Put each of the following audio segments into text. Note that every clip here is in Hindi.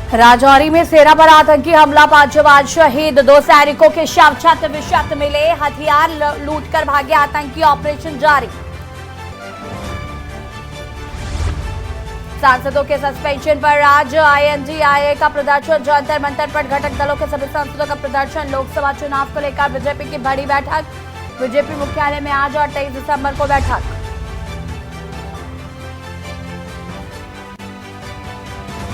राजौरी में सेना पर आतंकी हमला, 5 जवान शहीद, 2 सैनिकों के शव छत विक्षत मिले, हथियार लूटकर भागे आतंकी, ऑपरेशन जारी। सांसदों के सस्पेंशन पर आज INDIA का प्रदर्शन, जंतर मंतर पर घटक दलों के सभी सांसदों का प्रदर्शन। लोकसभा चुनाव को लेकर बीजेपी की बड़ी बैठक, बीजेपी मुख्यालय में आज और 23 दिसंबर को बैठक।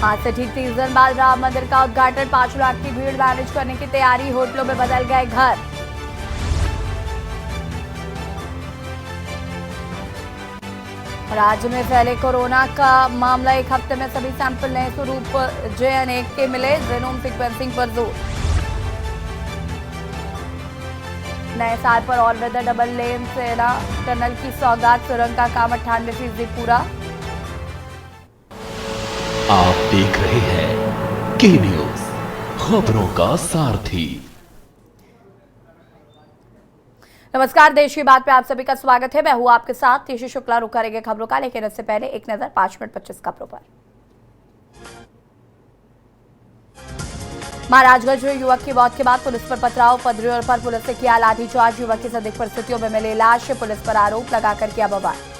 आज से ठीक 30 दिन बाद राम मंदिर का उद्घाटन, 5 लाख की भीड़ मैनेज करने की तैयारी, होटलों में बदल गए घर। राज्य में फैले कोरोना का मामला, एक हफ्ते में सभी सैंपल नए स्वरूप JN1 के मिले, जीनोम सीक्वेंसिंग पर जोर। नए साल पर ऑल वेदर डबल लेन सेना टनल की सौगात, सुरंग का काम 98% पूरा। आप देख रहे हैं के न्यूज, खबरों का सारथी। नमस्कार, देश की बात पे आप सभी का स्वागत है। मैं हूं आपके साथ तीशी शुक्ला। रुक करेंगे खबरों का, लेकिन इससे पहले एक नजर 5 मिनट 25 खबरों पर। महाराजगंज में युवक की मौत के बाद पुलिस पर पथराव, पदरियों पर पुलिस ने किया लाठीचार्ज, युवक की संदिग्ध परिस्थितियों में मिली लाश, पुलिस पर आरोप लगाकर किया बवाल।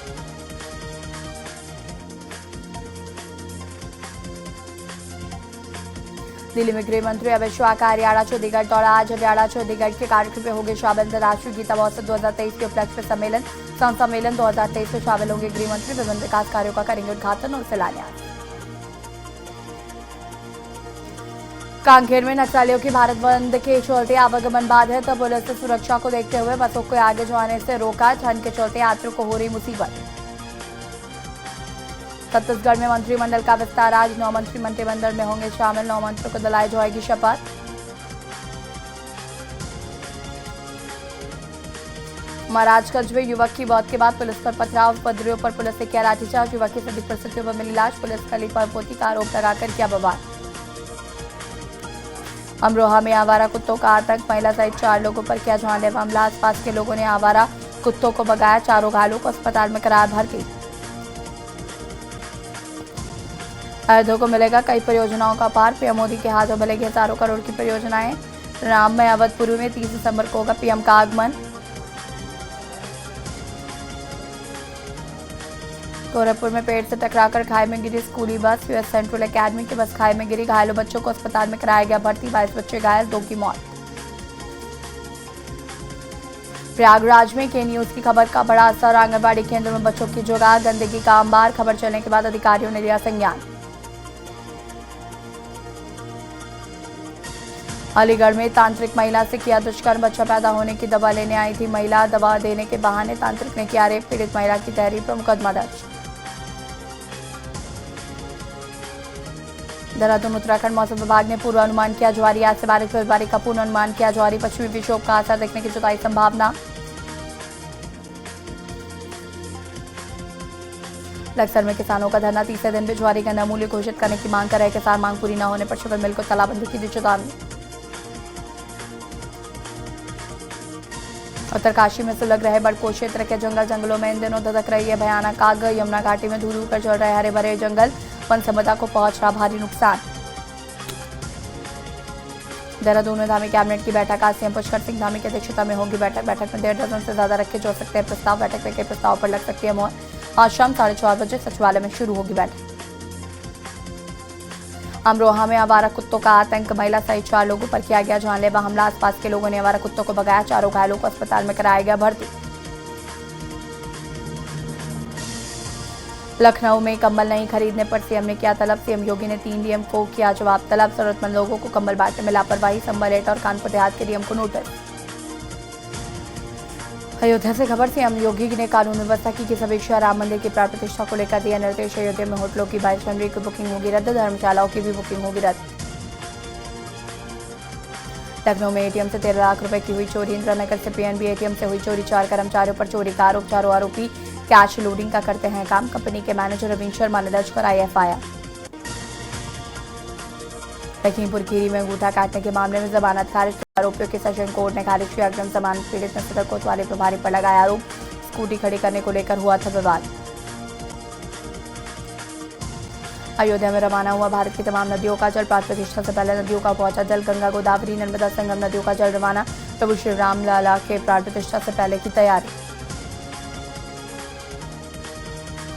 दिल्ली में गृह मंत्री अमित शाह का हरियाणा चंडीगढ़ दौरा, आज हरियाणा चंडीगढ़ के कार्यक्रम में होंगे शामिल। अंतर्राष्ट्रीय गीता महोत्सव 2023 के उपलक्ष्य में सम्मेलन 2023 में शामिल होंगे गृह मंत्री, विभिन्न विकास कार्यों का करेंगे उद्घाटन और शिलान्यास। कांकेर में नक्सलियों की भारत बंद के चलते आवागमन बाधित, तो पुलिस ने सुरक्षा को देखते हुए बसों को आगे जाने से रोका, ठंड के चलते यात्रियों को हो रही मुसीबत। छत्तीसगढ़ में मंत्रिमंडल का विस्तार, आज 9 मंत्री मंत्रिमंडल में होंगे शामिल, 9 मंत्रियों को दिलाई जाएगी शपथ। महाराजगंज में युवक की मौत के बाद पुलिस पर पथराव, पदरियों पर पुलिस ने किया लाठीचार्ज, युवक की संदिग्ध परिस्थितियों में मिली लाश, पुलिस कली पर पोती का आरोप लगाकर किया बवाल। अमरोहा में आवारा कुत्तों का आतंक, महिला सहित 4 लोगों पर किया जानलेवा हमला, आसपास के लोगों ने आवारा कुत्तों को भगाया, 4 घायलों को अस्पताल में कराया भर्ती। अयोध्या को मिलेगा कई परियोजनाओं का पार, पीएम मोदी के हाथों मिलेगी हजारों करोड़ की परियोजनाएं। राम में अवधपुरी में 30 दिसंबर को होगा पीएम का आगमन। गोरखपुर में पेड़ से टकराकर खाई में गिरी स्कूली बस, US सेंट्रल एकेडमी की बस खाई में गिरी, घायलों बच्चों को अस्पताल में कराया गया भर्ती, 22 बच्चे घायल, 2 की मौत। प्रयागराज में के न्यूज की खबर का बड़ा असर, आंगनबाड़ी केंद्र में बच्चों की जुगाड़, गंदगी का अंबार, खबर चलने के बाद अधिकारियों ने लिया संज्ञान। अलीगढ़ में तांत्रिक महिला से किया दुष्कर्म, बच्चा पैदा होने की दवा लेने आई थी महिला, दवा देने के बहाने तांत्रिक ने किया रेप, पीड़ित महिला की तहरीर पर मुकदमा दर्ज। देहरादून उत्तराखंड मौसम विभाग ने पूर्वानुमान किया जारी, आज से बारिश बर्फबारी का पूर्वानुमान किया जारी, पश्चिमी विक्षोभ का असर देखने की जताई संभावना। लक्सर में किसानों का धरना, तीसरे दिन भी ज्वारी गन्ना मूल्य घोषित करने की मांग कर रहे किसान, मांग पूरी न होने पर शुगर मिल को तालाबंदी की दी चेतावनी। उत्तरकाशी में सुलग रहे बड़कोट क्षेत्र के जंगलों में इन दिनों धधक रही है भयानक आग, यमुना घाटी में धू कर चल रहे हरे भरे जंगल, वन संपदा को पहुंच रहा भारी नुकसान। देहरादून में धामी कैबिनेट की बैठक, आज सीएम पुष्कर सिंह धामी की अध्यक्षता में होगी बैठक में 1.5 दर्जन से ज्यादा रखे जा सकते हैं प्रस्ताव, बैठक में कई प्रस्ताव पर लग सकती है मोहर। आज शाम 4:30 बजे सचिवालय में शुरू होगी बैठक। अमरोहा में आवारा कुत्तों का आतंक, महिला सहित 4 लोगों पर किया गया जानलेवा हमला, आसपास के लोगों ने आवारा कुत्तों को भगाया, 4 घायलों को अस्पताल में कराया गया भर्ती। लखनऊ में कंबल नहीं खरीदने पर सीएम ने किया तलब, सीएम योगी ने 3 डीएम को किया जवाब तलब, जरूरतमंद लोगों को कंबल बांटने में लापरवाही, संबल एटा और कानपुर देहात के डीएम को नोटिस। अयोध्या से खबर, सीएम योगी ने कानून व्यवस्था की समीक्षा, राम मंदिर की प्राण प्रतिष्ठा को लेकर दिया निर्देश, अयोध्या में होटलों की 22 जनवरी की बुकिंग होगी रद्द, धर्मशालाओं की भी बुकिंग होगी रद्द। लखनऊ में एटीएम से 13 लाख रुपए की हुई चोरी, इंदिरानगर से पीएनबी एटीएम से हुई चोरी, 4 कर्मचारियों पर चोरी का आरोप, 4 आरोपी कैश लोडिंग का करते हैं काम, कंपनी के मैनेजर रविंद्र शर्मा ने दर्ज कराई एफआईआर। लखीमपुर खीरी में अंगूठा काटने के मामले में जमानत खारिज, आरोपियों के सेशन कोर्ट ने खारिज किया अग्रिम जमानत, पीड़ित ने सदर कोतवाली प्रभारी पर लगाया आरोप, स्कूटी खड़ी करने को लेकर हुआ था विवाद। अयोध्या में रवाना हुआ भारत की तमाम नदियों का जल। प्राण प्रतिष्ठा से पहले नदियों का पहुंचा जल। गंगा, गोदावरी, नर्मदा संगम नदियों का जल रवाना। प्रभु श्री राम लाला के प्राण प्रतिष्ठा से पहले की तैयारी।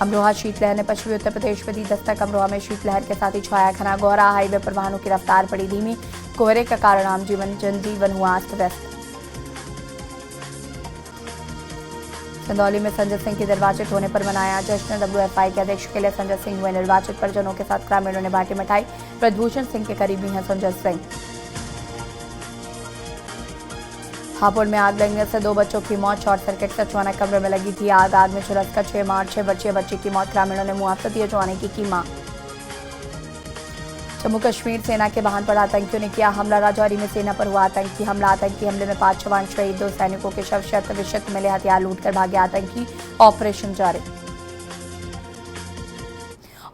अमरोहा शीतलहर ने पश्चिमी उत्तर प्रदेश में दी दस्तक। अमरोहा में शीतलहर के साथ ही छाया घना कोहरा। हाईवे पर वाहनों की रफ्तार पड़ी धीमी। कोहरे के कारण आम जनजीवन हुआ अस्त व्यस्त। चंदौली में संजय सिंह के निर्वाचित होने पर मनाया जश्न। WFI के अध्यक्ष के लिए संजय सिंह हुए निर्वाचित। परिजनों के साथ ग्रामीणों ने बांटी मिठाई। ब्रजभूषण सिंह के करीबी हैं संजय सिंह। हापुड़ में आग लगने से 2 बच्चों की मौत। शॉर्ट सर्किट से अचानक कमरे में लगी थी आग। आग में झुलसकर 6 वर्षीय बच्चे की मौत। ग्रामीणों ने मुआवजा दिए जाने की मांग। जम्मू कश्मीर सेना के वाहन पर आतंकियों ने किया हमला। राजौरी में सेना पर हुआ आतंकी हमला। आतंकी हमले में 5 जवान शहीद। 2 सैनिकों के शव शत विशत मिले। हथियार लूटकर भागे आतंकी। ऑपरेशन जारी।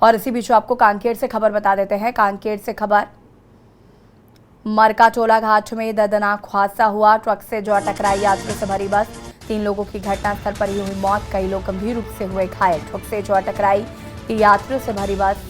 और इसी बीच आपको कांकेर से खबर बता देते हैं। कांकेर से खबर, मरकाटोला घाट में दर्दनाक हादसा हुआ। ट्रक से जो टकराई यात्रियों से भरी बस। 3 लोगों की घटनास्थल पर ही हुई मौत। कई लोग गंभीर रूप से हुए घायल। ट्रक से जो टकराई यात्रियों से भरी बस।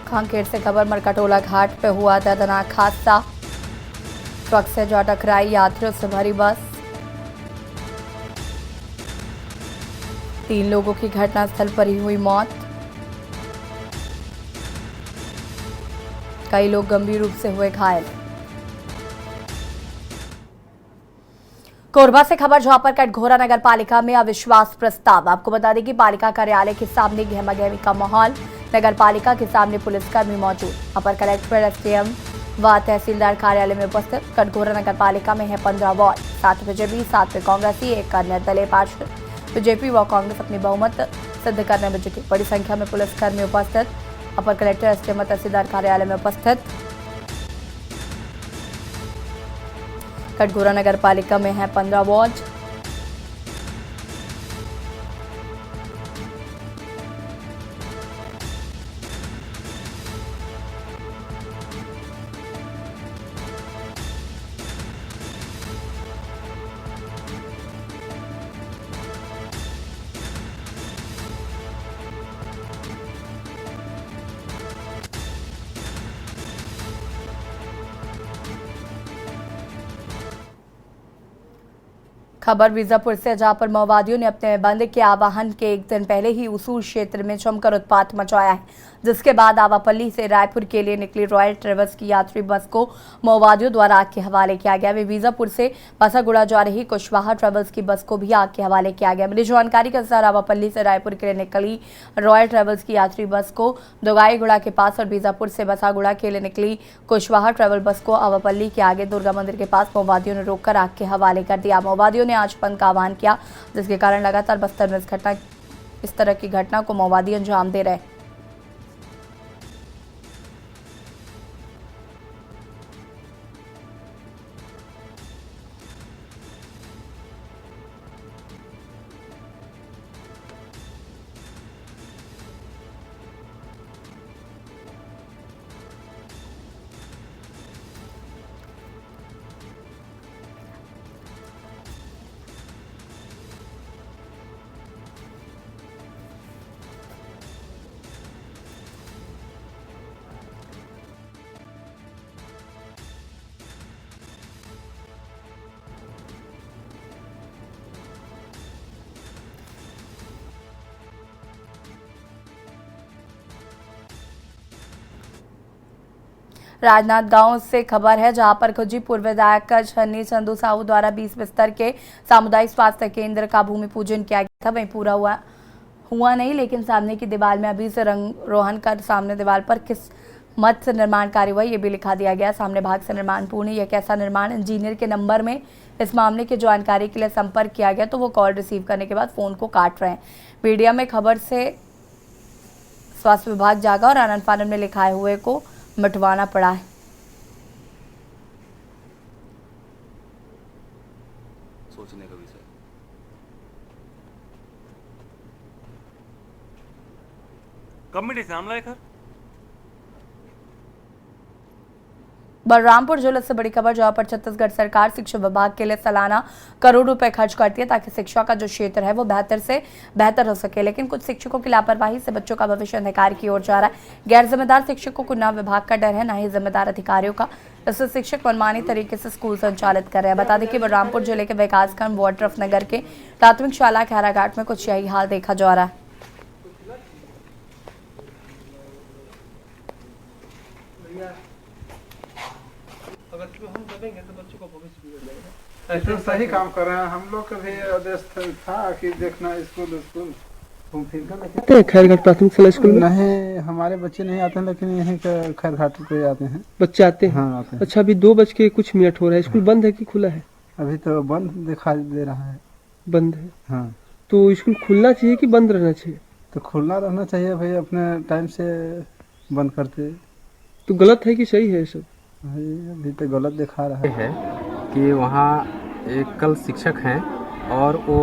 कांकेर से खबर, मरकाटोला घाट पे हुआ दर्दनाक हादसा। ट्रक से जा टकराई यात्रियों से भरी बस। 3 लोगों की घटनास्थल पर ही हुई मौत। कई लोग गंभीर रूप से हुए घायल। कोरबा से खबर, जहां पर कटघोरा नगर पालिका में अविश्वास प्रस्ताव। आपको बता दें कि पालिका कार्यालय के सामने गहमा-गहमी का माहौल। नगर पालिका के सामने पुलिसकर्मी मौजूद। अपर कलेक्टर, SDM व तहसीलदार कार्यालय में उपस्थित। कटघोरा नगर पालिका में है 15 वार्ड। 7 बीजेपी, 7 में कांग्रेसी, 1 अन्य दलीय पार्षद। बीजेपी व कांग्रेस अपनी बहुमत सिद्ध करने में जुटी। बड़ी संख्या में पुलिसकर्मी उपस्थित। अपर कलेक्टर, SDM व तहसीलदार कार्यालय में उपस्थित। कटघोरा नगर पालिका में है 15 वार्ड। खबर बीजापुर से, जहां पर माओवादियों ने अपने बंद के आह्वान के 1 दिन पहले ही उसूर क्षेत्र में जमकर उत्पात मचाया है, जिसके बाद आवापल्ली से रायपुर के लिए निकली रॉयल ट्रेवल्स की यात्री बस को माओवादियों द्वारा आग के हवाले किया गया। वे बीजापुर से बसागुड़ा जा रही कुशवाहा ट्रेवल्स की बस को भी आग के हवाले किया गया। मिली जानकारी के अनुसार आवापल्ली से रायपुर के लिए निकली रॉयल ट्रेवल्स की यात्री बस को दोगाईगुड़ा के पास और बीजापुर से बसागुड़ा के लिए निकली कुशवाहा ट्रेवल बस को आवापल्ली के आगे दुर्गा मंदिर के पास माओवादियों ने रोककर आग के हवाले कर दिया। माओवादियों ने आज बंद का आह्वान किया, जिसके कारण लगातार बस्तर में इस तरह की घटना को माओवादी अंजाम दे रहे। राजनांदगांव से खबर है, जहां पर खुजी पूर्व विधायक छन्नी चंदू साहू द्वारा 20 बिस्तर के सामुदायिक स्वास्थ्य केंद्र का भूमि पूजन किया गया था। वहीं पूरा हुआ नहीं, लेकिन सामने की दीवार में अभी से रंग रोहन कर सामने दीवार पर किस मत से निर्माण कार्य हुआ, ये भी लिखा दिया गया। सामने भाग से निर्माण पूर्ण, यह कैसा निर्माण। इंजीनियर के नंबर में इस मामले की जानकारी के लिए संपर्क किया गया तो वो कॉल रिसीव करने के बाद फोन को काट रहे हैं। मीडिया में खबर से स्वास्थ्य विभाग जागा और आनंद फानंद में लिखाए हुए को मिटवाना पड़ा है। सोचने का विषय। कब मिली थी मामला एक? बलरामपुर जिले से बड़ी खबर, जहां पर छत्तीसगढ़ सरकार शिक्षा विभाग के लिए सालाना करोड़ रुपए खर्च करती है ताकि शिक्षा का जो क्षेत्र है वो बेहतर से बेहतर हो सके, लेकिन कुछ शिक्षकों की लापरवाही से बच्चों का भविष्य अंधकार की ओर जा रहा है। गैर जिम्मेदार शिक्षकों को न विभाग का डर है न ही जिम्मेदार अधिकारियों का। इससे शिक्षक मनमानी तरीके से स्कूल संचालित कर रहे हैं। बता दें कि बलरामपुर जिले के विकासखंड वाड्रफ नगर के प्राथमिक शाला खैराघाट में कुछ यही हाल देखा जा रहा है। हम करेंगे तो बच्चों का भविष्य बिगड़ जाएगा। ऐसे सही काम कर रहे हैं। हम लोग का भी आदेश था कि देखना स्कूल घूम फिर कर खैरघाट प्राथमिक शाला स्कूल में नहीं, हमारे बच्चे नहीं आते हैं, लेकिन यहीं का खैरघाट पे आते हैं। बच्चे आते हैं? हाँ आते हैं। अच्छा, अभी 2:कुछ हो रहा है, स्कूल बंद है कि खुला है? अभी तो बंद दिखाई दे रहा है। बंद है? हाँ। तो स्कूल खुलना चाहिए कि बंद रहना चाहिए? तो खुलना रहना चाहिए भाई, अपने टाइम से बंद करते। तो गलत है कि सही है सब? अभी तो गलत दिखा रहा है कि वहाँ एक कल शिक्षक हैं और वो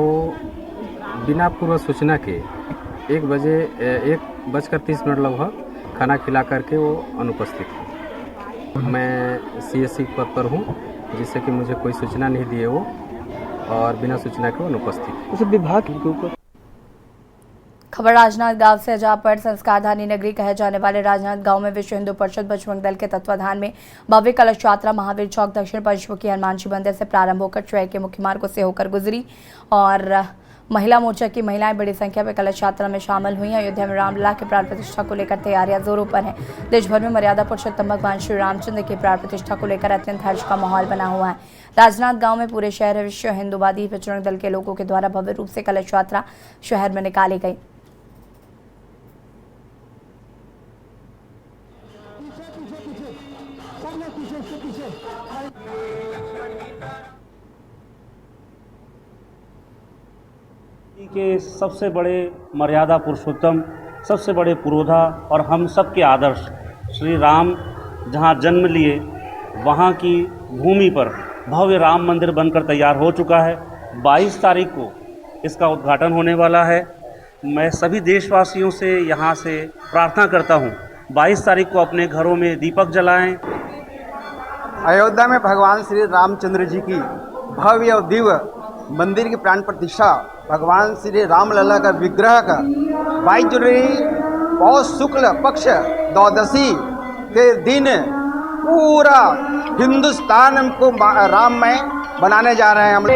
बिना पूर्व सूचना के 1:30 लगभग खाना खिला करके वो अनुपस्थित थे। मैं सीएससी पद पर हूँ, जिससे कि मुझे कोई सूचना नहीं दिए वो, और बिना सूचना के वो अनुपस्थित। तो विभाग के ऊपर खबर राजनांदगांव से, जहां पर संस्कारधानी नगरी कहे जाने वाले राजनांदगांव में विश्व हिंदू परिषद बजरंग दल के तत्वाधान में भव्य कलश यात्रा महावीर चौक दक्षिण पंचमुखी हनुमान जी मंदिर से प्रारंभ होकर शहर के मुख्य मार्गों से होकर गुजरी और महिला मोर्चा की महिलाएं बड़ी संख्या में कलश यात्रा में शामिल हुई। अयोध्या में रामलला के प्राण प्रतिष्ठा को लेकर तैयारियां जोरों पर हैं। देश भर में मर्यादा पुरुषोत्तम भगवान श्री रामचंद्र की प्राण प्रतिष्ठा को लेकर अत्यंत हर्ष का माहौल बना हुआ है। राजनांदगांव में पूरे शहर विश्व हिंदूवादी बजरंग दल के लोगों के द्वारा भव्य रूप से कलश यात्रा शहर में निकाली गई। के सबसे बड़े मर्यादा पुरुषोत्तम, सबसे बड़े पुरोधा और हम सब के आदर्श श्री राम जहां जन्म लिए वहां की भूमि पर भव्य राम मंदिर बनकर तैयार हो चुका है। 22 तारीख को इसका उद्घाटन होने वाला है। मैं सभी देशवासियों से यहां से प्रार्थना करता हूं, 22 तारीख को अपने घरों में दीपक जलाएं। अयोध्या में भगवान श्री रामचंद्र जी की भव्य और दिव्य मंदिर की प्राण प्रतिष्ठा भगवान श्री रामलला का विग्रह का 22 जनवरी पौष शुक्ल पक्ष द्वादशी के दिन पूरा हिंदुस्तान को राममय बनाने जा रहे हैं। हम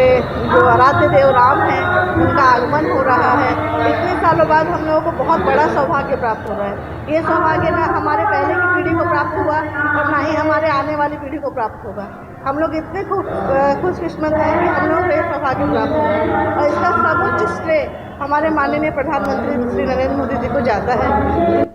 जो आराध्य देव राम हैं उनका आगमन हो रहा है। इतने सालों बाद हम लोगों को बहुत बड़ा सौभाग्य प्राप्त हो रहा है। ये सौभाग्य ना हमारे पहले की पीढ़ी को प्राप्त हुआ और ना ही हमारे आने वाली पीढ़ी को प्राप्त होगा। हम लोग इतने खुशकिस्मत हैं कि हम लोगों को ये सौभाग्य प्राप्त हुआ और इसका सर्वोच्च श्रेय हमारे माननीय प्रधानमंत्री श्री नरेंद्र मोदी जी को जाता है।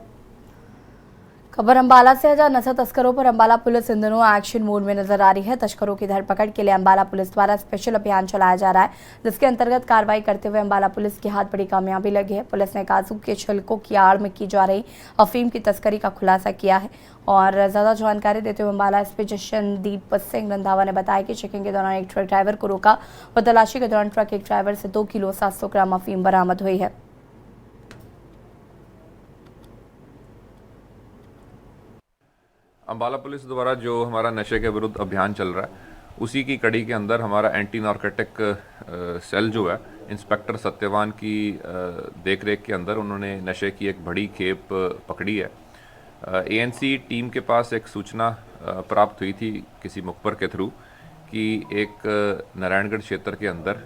खबर अंबाला से है, जहां नशा तस्करों पर अंबाला पुलिस इन दिनों एक्शन मोड में नजर आ रही है। तस्करों की धरपकड़ के लिए अंबाला पुलिस द्वारा स्पेशल अभियान चलाया जा रहा है, जिसके अंतर्गत कार्रवाई करते हुए अंबाला पुलिस के हाथ बड़ी कामयाबी लगी है। पुलिस ने काजू के छिलकों की आड़ में की जा रही अफीम की तस्करी का खुलासा किया है। और ज्यादा जानकारी देते हुए अंबाला एसपी जशनदीप सिंह रंधावा ने बताया कि चेकिंग के दौरान एक ट्रक ड्राइवर को रोका और तलाशी के दौरान ट्रक एक ड्राइवर से 2 किलो 700 ग्राम अफीम बरामद हुई है। अंबाला पुलिस द्वारा जो हमारा नशे के विरुद्ध अभियान चल रहा है, उसी की कड़ी के अंदर हमारा एंटी नार्कोटिक सेल जो है, इंस्पेक्टर सत्यवान की देखरेख के अंदर उन्होंने नशे की एक बड़ी खेप पकड़ी है। एएनसी टीम के पास एक सूचना प्राप्त हुई थी किसी मुखबर के थ्रू कि एक नारायणगढ़ क्षेत्र के अंदर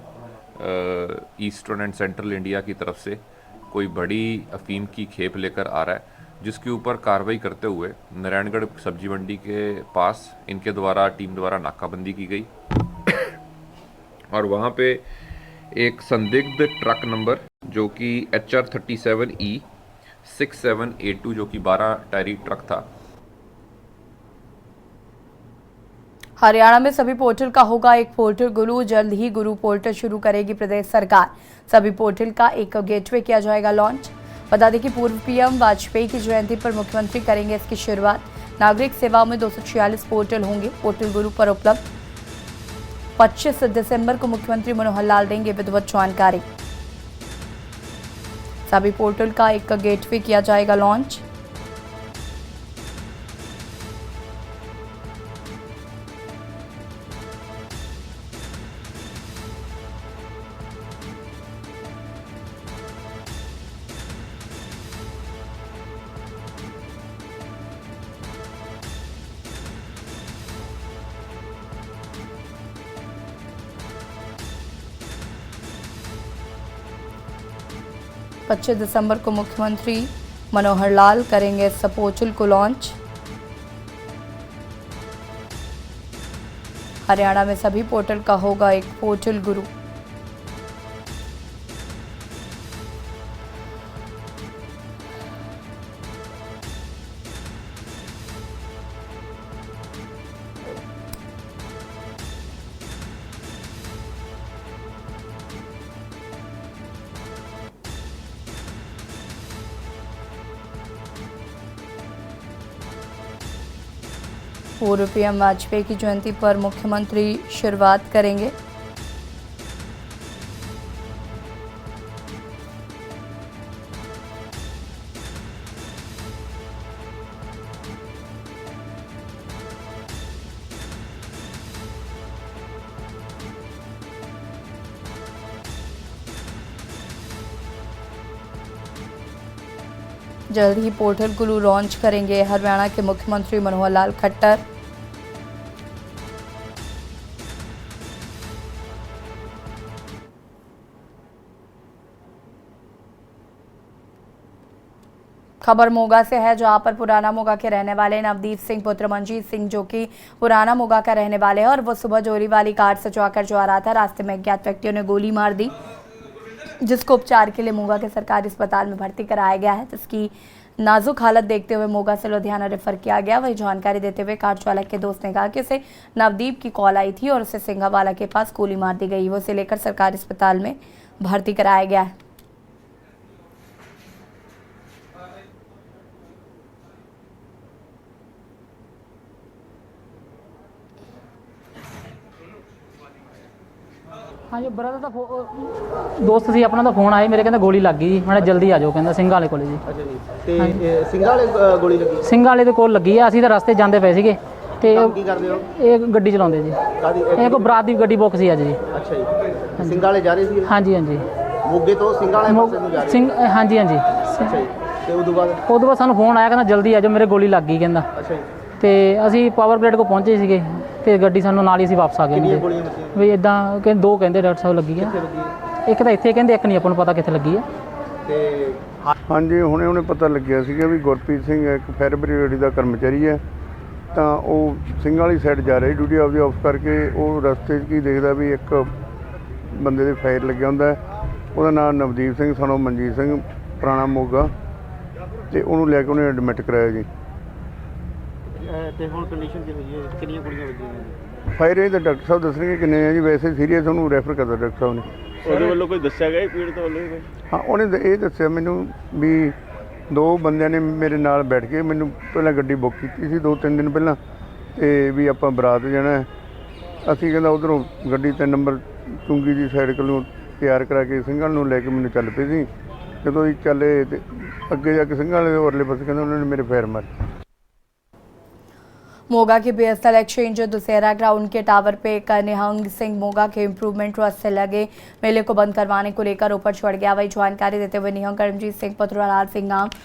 ईस्टर्न एंड सेंट्रल इंडिया की तरफ से कोई बड़ी अफीम की खेप लेकर आ रहा है, जिसके ऊपर कार्रवाई करते हुए नारायणगढ़ सब्जी मंडी के पास इनके द्वारा टीम द्वारा नाकाबंदी की गई और वहाँ पे एक संदिग्ध ट्रक नंबर जो कि HR 37E 6782 जो कि 12 टायरी ट्रक था, हरियाणा में सभी पोर्टल का होगा एक पोर्टल गुरु। जल्द ही गुरु पोर्टल शुरू करेगी प्रदेश सरकार। सभी पोर्टल का एक गेटवे किया जाएगा लॉन्च। बता दें कि पूर्व पीएम वाजपेयी की जयंती पर मुख्यमंत्री करेंगे इसकी शुरुआत। नागरिक सेवाओं में 246 पोर्टल होंगे। पोर्टल गुरु पर उपलब्ध 25 दिसंबर को मुख्यमंत्री मनोहर लाल देंगे विधिवत जानकारी। सभी पोर्टल का एक गेटवे किया जाएगा लॉन्च। पच्चीस दिसंबर को मुख्यमंत्री मनोहर लाल करेंगे इस पोर्टल को लॉन्च। हरियाणा में सभी पोर्टल का होगा एक पोर्टल गुरु। पूर्व पीएम वाजपेयी की जयंती पर मुख्यमंत्री शुरुआत करेंगे। जल्द ही पोर्टल गुरु लॉन्च करेंगे हरियाणा के मुख्यमंत्री मनोहर लाल खट्टर। खबर मोगा से है, जहां पर पुराना मोगा के रहने वाले नवदीप सिंह पुत्र मंजीत सिंह, जो कि पुराना मोगा का रहने वाले हैं, और वो सुबह जोरी वाली कार से चौकर जो आ रहा था, रास्ते में अज्ञात व्यक्तियों ने गोली मार दी, जिसको उपचार के लिए मोगा के सरकारी अस्पताल में भर्ती कराया गया है, जिसकी नाजुक हालत देखते हुए मोगा से लुधियाना रेफर किया गया। वही जानकारी देते हुए कार चालक के दोस्त ने कहा कि उसे नवदीप की कॉल आई थी और उसे सिंघावाला के पास गोली मार दी गई। वो उसे लेकर सरकारी अस्पताल में भर्ती कराया गया है। हाँ जी, ब्रदर ਦਾ ਦੋਸਤ ਸੀ ਆਪਣਾ ਦਾ ਫੋਨ ਆਇਆ ਮੇਰੇ, ਕਹਿੰਦਾ ਗੋਲੀ ਲੱਗ ਗਈ ਜੀ, ਮੈਂ ਜਲਦੀ ਆ ਜਾਓ, ਕਹਿੰਦਾ ਸਿੰਘ ਵਾਲੇ ਕੋਲੇ ਜੀ। ਅੱਛਾ ਜੀ, ਤੇ ਸਿੰਘ ਵਾਲੇ ਗੋਲੀ ਲੱਗੀ? ਸਿੰਘ ਵਾਲੇ ਦੇ ਕੋਲ ਲੱਗੀ ਆ, ਅਸੀਂ ਤਾਂ ਰਸਤੇ ਜਾਂਦੇ ਪਏ ਸੀਗੇ ਤੇ ਕੀ ਕਰਦੇ ਹੋ? ਇਹ ਗੱਡੀ ਚਲਾਉਂਦੇ ਜੀ। ਇਹ ਕੋ ਬਰਾਤ ਦੀ ਗੱਡੀ ਬੁੱਕ ਸੀ ਅੱਜ ਜੀ। ਅੱਛਾ ਜੀ, ਸਿੰਘ ਵਾਲੇ ਜਾ ਰਹੇ ਸੀ? ਹਾਂਜੀ ਹਾਂਜੀ, ਮੋਗੇ ਤੋਂ ਸਿੰਘ ਵਾਲੇ ਪਾਸੇ ਨੂੰ ਜਾ ਰਹੇ ਸਿੰਘ? ਹਾਂਜੀ ਹਾਂਜੀ। ਅੱਛਾ ਜੀ, ਤੇ ਉਦੋਂ ਬਾਅਦ ਸਾਨੂੰ ਫੋਨ ਆਇਆ, ਕਹਿੰਦਾ ਜਲਦੀ ਆ ਜਾਓ, ਮੇਰੇ ਗੋਲੀ ਲੱਗ ਗਈ ਕਹਿੰਦਾ। ਅੱਛਾ ਜੀ, ਤੇ ਅਸੀਂ ਪਾਵਰ ਪਲੇਟ ਕੋ ਪਹੁੰਚੇ ਸੀਗੇ ਤੇ ਗੱਡੀ ਸਾਨੂੰ ਨਾਲ ਹੀ ਅਸੀਂ ਵਾਪਸ ਆ ਗਏ। ਕਿੰਨੀਆਂ ਗੋਲੀਆਂ ਵੱਜੀਆਂ? ਵੀ ਇਦਾਂ ਕਹਿੰਦੇ ਦੋ ਕਹਿੰਦੇ ਡਾਕਟਰ ਸਾਹਿਬ ਲੱਗੀ ਆ। ਇੱਕ ਤਾਂ ਇੱਥੇ ਕਹਿੰਦੇ, ਇੱਕ ਨਹੀਂ ਆਪਾਂ ਨੂੰ ਪਤਾ ਕਿੱਥੇ ਲੱਗੀ ਆ। ਤੇ ਹਾਂਜੀ, ਹੁਣੇ ਪਤਾ ਲੱਗਿਆ ਸੀਗਾ ਵੀ ਗੁਰਪ੍ਰੀਤ ਸਿੰਘ ਇੱਕ ਫਾਇਰ ਬ੍ਰਿਗੇਡ ਦਾ ਕਰਮਚਾਰੀ ਹੈ, ਤਾਂ ਉਹ ਸਿੰਘ ਵਾਲੀ ਸਾਈਡ ਜਾ ਰਿਹਾ ਡਿਊਟੀ ਆਪਦੀ ਆਫ ਕਰਕੇ। ਉਹ ਰਸਤੇ 'ਚ ਕੀ ਦੇਖਦਾ ਵੀ ਇੱਕ ਬੰਦੇ ਦੇ ਫਾਇਰ ਲੱਗਿਆ ਹੁੰਦਾ, ਉਹਦਾ ਨਾਮ ਨਵਦੀਪ ਸਿੰਘ ਸਨੋ ਮਨਜੀਤ ਸਿੰਘ ਪੁਰਾਣਾ ਮੋਗਾ, ਤੇ ਉਹਨੂੰ ਲੈ ਕੇ ਉਹਨੇ ਐਡਮਿਟ ਕਰਾਇਆ ਜੀ। ਤੇ ਹੁਣ ਕੰਡੀਸ਼ਨ ਕੀ ਹੋਈ ਹੈ? ਕਿੰਨੀਆਂ ਗੋਲੀਆਂ ਵੱਜੀਆਂ? ਫਾਇਰ ਇਹ ਤਾਂ ਡਾਕਟਰ ਸਾਹਿਬ ਦੱਸਣਗੇ ਕਿੰਨੇ ਆ ਜੀ, ਵੈਸੇ ਸੀਰੀਅਸ ਉਹਨੂੰ ਰੈਫਰ ਕਰਦਾ ਡਾਕਟਰ ਸਾਹਿਬ ਨੇ। ਉਹਦੇ ਵੱਲੋਂ ਕੋਈ ਦੱਸਿਆ ਗਿਆ ਪੀੜਤ ਵੱਲੋਂ? ਹਾਂ, ਉਹਨੇ ਇਹ ਦੱਸਿਆ ਮੈਨੂੰ ਵੀ ਦੋ ਬੰਦਿਆਂ ਨੇ ਮੇਰੇ ਨਾਲ ਬੈਠ ਕੇ ਮੈਨੂੰ ਪਹਿਲਾਂ ਗੱਡੀ ਬੁੱਕ ਕੀਤੀ ਸੀ 2-3 ਦਿਨ ਪਹਿਲਾਂ, ਤੇ ਵੀ ਆਪਾਂ ਬਰਾਤ ਜਾਣਾ। ਅਸੀਂ ਕਹਿੰਦਾ ਉੱਧਰੋਂ ਗੱਡੀ 3 ਨੰਬਰ ਚੁੰਗੀ ਦੀ ਸਾਈਡ ਕੋਲੋਂ ਤਿਆਰ ਕਰਾ ਕੇ ਸਿੰਘਾਂ ਨੂੰ ਲੈ ਕੇ ਮੈਨੂੰ ਚੱਲ ਪਏ ਸੀ। ਜਦੋਂ ਅਸੀਂ ਚੱਲੇ ਤੇ ਅੱਗੇ ਜਾ ਕੇ ਸਿੰਘਾਂ ਵਾਲੇ ਉਰਲੇ ਪਾਸੇ ਕਹਿੰਦਾ ਉਹਨਾਂ ਨੇ ਮੇਰੇ ਫਾਇਰ ਮਾਰੇ। मोगा के बीएसएल एक्सचेंज दुसेरा ग्राउंड के टावर पे एक निहंग सिंह मोगा के इम्प्रूवमेंट ट्रस्ट से लगे मेले को बंद करवाने को लेकर ऊपर चढ़ गया। वही जानकारी देते हुए निहंग करमजीत सिंह पुत्र लाल सिंह नाम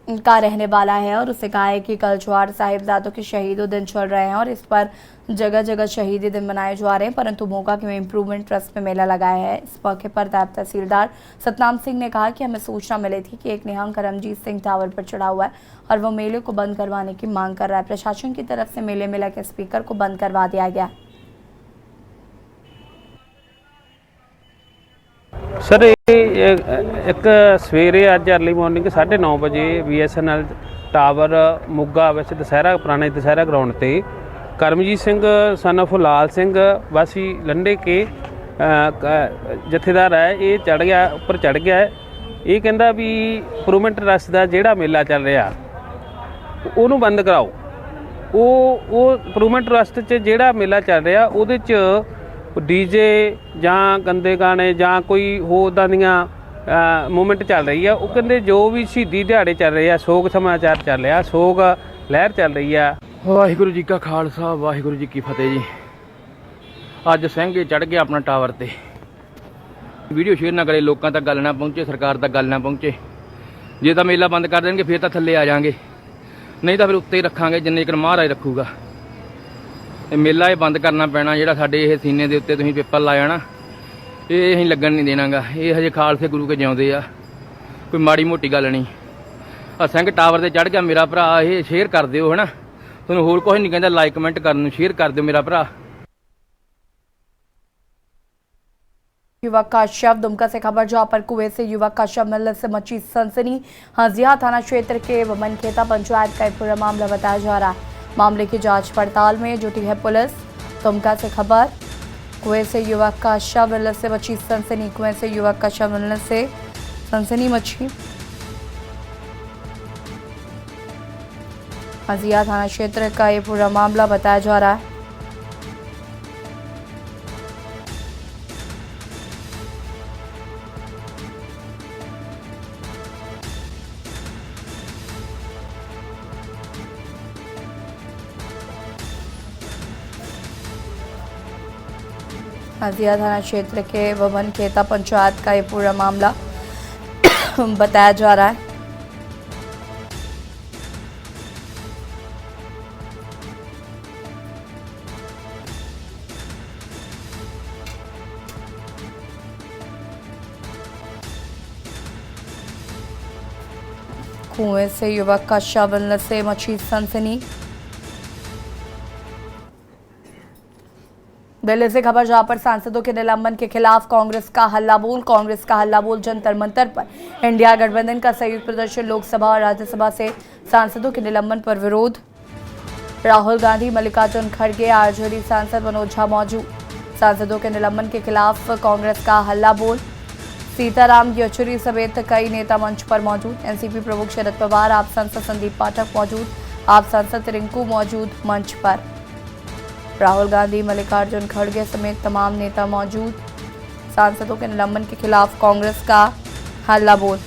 का रहने वाला है, और उसने कहा है कि कल जवाहर साहिबजादों के शहीदों दिन चल रहे हैं और इस पर जगह जगह शहीदी दिन मनाए जा रहे हैं, परंतु मोगा के इम्प्रूवमेंट ट्रस्ट में मेला लगाया है। इस मौके पर नायब तहसीलदार सतनाम सिंह ने कहा कि हमें सूचना मिली थी कि एक निहंग करमजीत सिंह टावर पर चढ़ा हुआ है और वो मेले को बंद करवाने की मांग कर रहा है। प्रशासन की तरफ से मेले में लगे स्पीकर को बंद करवा दिया गया। सर एक सवेरे अज अर्ली मॉर्निंग 9:30 बजे BSNL टावर मोगा वैसे दशहरा पुराने दशहरा ग्राउंड ते ਕਰਮਜੀਤ ਸਿੰਘ son of ਲਾਲ ਸਿੰਘ ਵਾਸੀ ਲੰਡੇ ਕੇ ਜਥੇਦਾਰ ਹੈ, ਇਹ ਚੜ ਗਿਆ, ਉੱਪਰ ਚੜ ਗਿਆ ਹੈ। ਇਹ ਕਹਿੰਦਾ ਵੀ ਇੰਪਰੂਵਮੈਂਟ ਟਰੱਸਟ ਦਾ ਜਿਹੜਾ ਮੇਲਾ ਚੱਲ ਰਿਹਾ ਉਹਨੂੰ ਬੰਦ ਕਰਾਓ। ਉਹ ਇੰਪਰੂਵਮੈਂਟ ਟਰੱਸਟ 'ਚ ਜਿਹੜਾ ਮੇਲਾ ਚੱਲ ਰਿਹਾ ਉਹਦੇ 'ਚ ਡੀਜੇ ਜਾਂ ਗੰਦੇ ਗਾਣੇ ਜਾਂ ਕੋਈ ਹੋਰ ਇੱਦਾਂ ਦੀਆਂ ਮੂਵਮੈਂਟ ਚੱਲ ਰਹੀ ਆ। ਉਹ ਕਹਿੰਦੇ ਜੋ ਵੀ ਸ਼ਹੀਦੀ ਦਿਹਾੜੇ ਚੱਲ ਰਹੇ ਆ, ਸੋਗ ਸਮਾਚਾਰ ਚੱਲ ਰਿਹਾ, ਸੋਗ ਲਹਿਰ ਚੱਲ ਰਹੀ ਆ। ਵਾਹਿਗੁਰੂ ਜੀ ਕਾ ਖਾਲਸਾ, ਵਾਹਿਗੁਰੂ ਜੀ ਕੀ ਫਤਿਹ ਜੀ। ਅੱਜ ਸਿੰਘ ਚੜ ਗਿਆ ਆਪਣਾ ਟਾਵਰ ਤੇ। ਵੀਡੀਓ ਸ਼ੇਅਰ ਨਾ ਕਰੇ, ਲੋਕਾਂ ਤੱਕ ਗੱਲ ਨਾ ਪਹੁੰਚੇ, ਸਰਕਾਰ ਤੱਕ ਗੱਲ ਨਾ ਪਹੁੰਚੇ। ਜੇ ਤਾਂ ਮੇਲਾ ਬੰਦ ਕਰ ਦੇਣਗੇ ਫਿਰ ਤਾਂ ਥੱਲੇ ਆ ਜਾਾਂਗੇ, ਨਹੀਂ ਤਾਂ ਫਿਰ ਉੱਤੇ ਹੀ ਰੱਖਾਂਗੇ ਜਿੰਨੇ ਚਿਰ ਮਹਾਰਾਜ ਰੱਖੂਗਾ। ਇਹ ਮੇਲਾ ਇਹ ਬੰਦ ਕਰਨਾ ਪੈਣਾ। ਜਿਹੜਾ ਸਾਡੇ ਇਹ ਸੀਨੇ ਦੇ ਉੱਤੇ ਤੁਸੀਂ ਪੇਪਰ ਲਾਇਆ ਨਾ, ਇਹ ਅਸੀਂ ਲੱਗਣ ਨਹੀਂ ਦੇਣਾਗਾ। ਇਹ ਹਜੇ ਖਾਲਸੇ ਗੁਰੂ ਕੇ ਜਿਉਂਦੇ ਆ, ਕੋਈ ਮਾੜੀ ਮੋਟੀ ਗੱਲ ਨਹੀਂ। ਆ ਸਿੰਘ ਟਾਵਰ ਤੇ ਚੜ ਗਿਆ ਮੇਰਾ ਭਰਾ, ਇਹ ਸ਼ੇਅਰ ਕਰ ਦਿਓ ਹੈ ਨਾ। ਤੁਹਾਨੂੰ ਹੋਰ ਕੁਝ ਨਹੀਂ ਕਹਿੰਦਾ, ਲਾਈਕ ਕਮੈਂਟ ਕਰਨ ਨੂੰ, शेयर कर दो मेरा भरा। युवक का शव, दुमका से खबर जहां पर कुएं से युवक का शव मिलने से मची सनसनी। हंजिया थाना क्षेत्र के मनखेता पंचायत का एक पूरा मामला बताया जा रहा है। मामले की जांच पड़ताल में जुटी है पुलिस। दुमका से खबर, कुएं से युवक का शव मिलने से मची सनसनी। कुएं से युवक का शव मिलने से सनसनी मची। हंजिया थाना क्षेत्र का ये पूरा मामला बताया जा रहा है। हंजिया थाना क्षेत्र के मनखेता पंचायत का ये पूरा मामला बताया जा रहा है। कुएं से युवक का शव मिलने से मची सनसनी। दिल्ली से खबर जहां पर सांसदों के निलंबन के खिलाफ कांग्रेस का हल्ला बोल। कांग्रेस का हल्ला बोल, जंतर मंतर पर इंडिया गठबंधन का संयुक्त प्रदर्शन। लोकसभा और राज्यसभा से सांसदों के निलंबन पर विरोध। राहुल गांधी, मल्लिकार्जुन खड़गे, आरजेडी सांसद मनोज झा मौजूद। सांसदों के निलंबन के खिलाफ कांग्रेस का हल्ला बोल। सीताराम येचुरी समेत कई नेता मंच पर मौजूद। एनसीपी प्रमुख शरद पवार, आप सांसद संदीप पाठक मौजूद। आप सांसद रिंकू मौजूद मंच पर। राहुल गांधी, मल्लिकार्जुन खड़गे समेत तमाम नेता मौजूद। सांसदों के निलंबन के खिलाफ कांग्रेस का हल्ला बोल।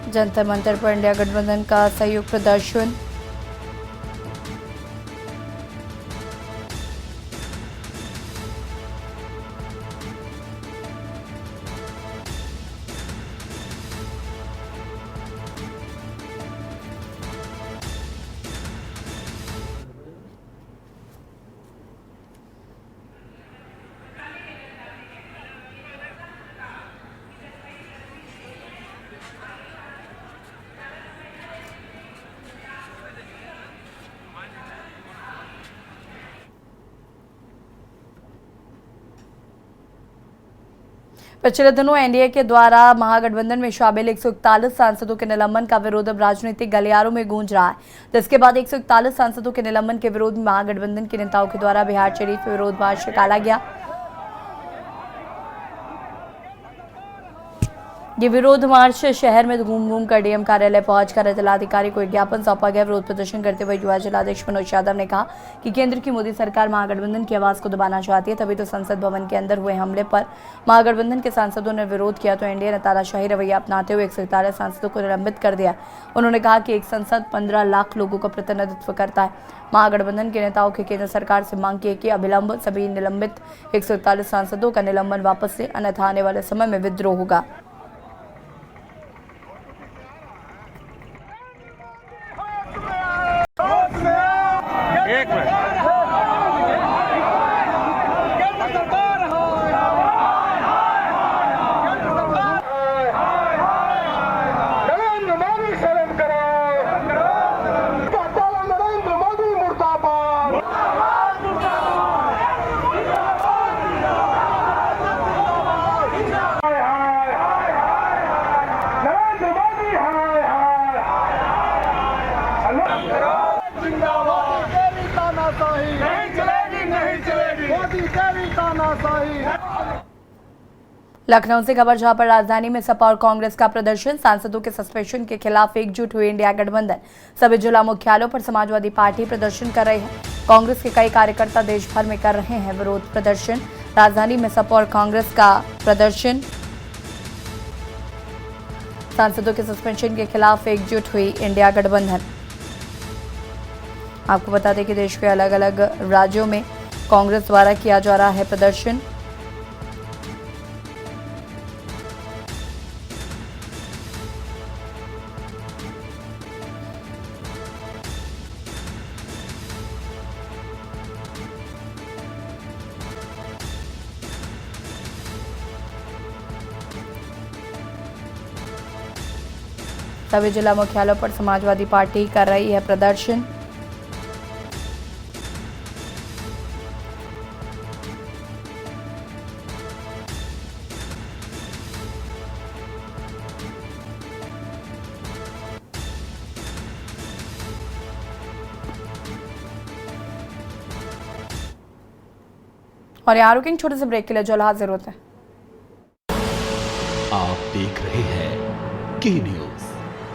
जंतर मंतर पर इंडिया गठबंधन का संयुक्त प्रदर्शन। पिछले दिनों एनडीए के द्वारा महागठबंधन में शामिल 141 सांसदों के निलंबन का विरोध अब राजनीतिक गलियारों में गूंज रहा है। जिसके बाद 141 सांसदों के निलंबन के विरोध में महागठबंधन के नेताओं के द्वारा बिहार शरीफ में विरोध मार्च निकाला गया। ये विरोध मार्च शहर में घूम घूम कर डीएम कार्यालय पहुंचकर जिलाधिकारी को एक ज्ञापन सौंपा गया। विरोध प्रदर्शन करते हुए युवा जिलाध्यक्ष मनोज यादव ने कहा कि केंद्र की मोदी सरकार महागठबंधन की आवाज को दबाना चाहती है, तभी तो संसद भवन के अंदर हुए हमले पर महागठबंधन के सांसदों ने विरोध किया तो एनडीए ने तानाशाही रवैया अपनाते हुए 141 सांसदों को निलंबित कर दिया। उन्होंने कहा कि एक संसद 15 लाख लोगों का प्रतिनिधित्व करता है। महागठबंधन के नेताओं की केंद्र सरकार से मांग की कि अविलंब सभी निलंबित 141 सांसदों का निलंबन वापस ले, अन्यथा आने वाले समय में विद्रोह होगा। एक मिनट, लखनऊ से खबर जहां पर राजधानी में सपा और कांग्रेस का प्रदर्शन, सांसदों के सस्पेंशन के खिलाफ एकजुट हुई इंडिया गठबंधन। सभी जिला मुख्यालयों पर समाजवादी पार्टी प्रदर्शन कर रही है। कांग्रेस के कई कार्यकर्ता देश भर में कर रहे हैं विरोध प्रदर्शन। राजधानी में सपा और कांग्रेस का प्रदर्शन, सांसदों के सस्पेंशन के खिलाफ एकजुट हुई इंडिया गठबंधन। आपको बता दें कि देश के अलग अलग राज्यों में कांग्रेस द्वारा किया जा रहा है प्रदर्शन। सभी जिला मुख्यालयों पर समाजवादी पार्टी कर रही है प्रदर्शन। और यहाँ रुकेंगे छोटे से ब्रेक के लिए, जो हाजिर होते हैं। आप देख रहे हैं के न्यूज,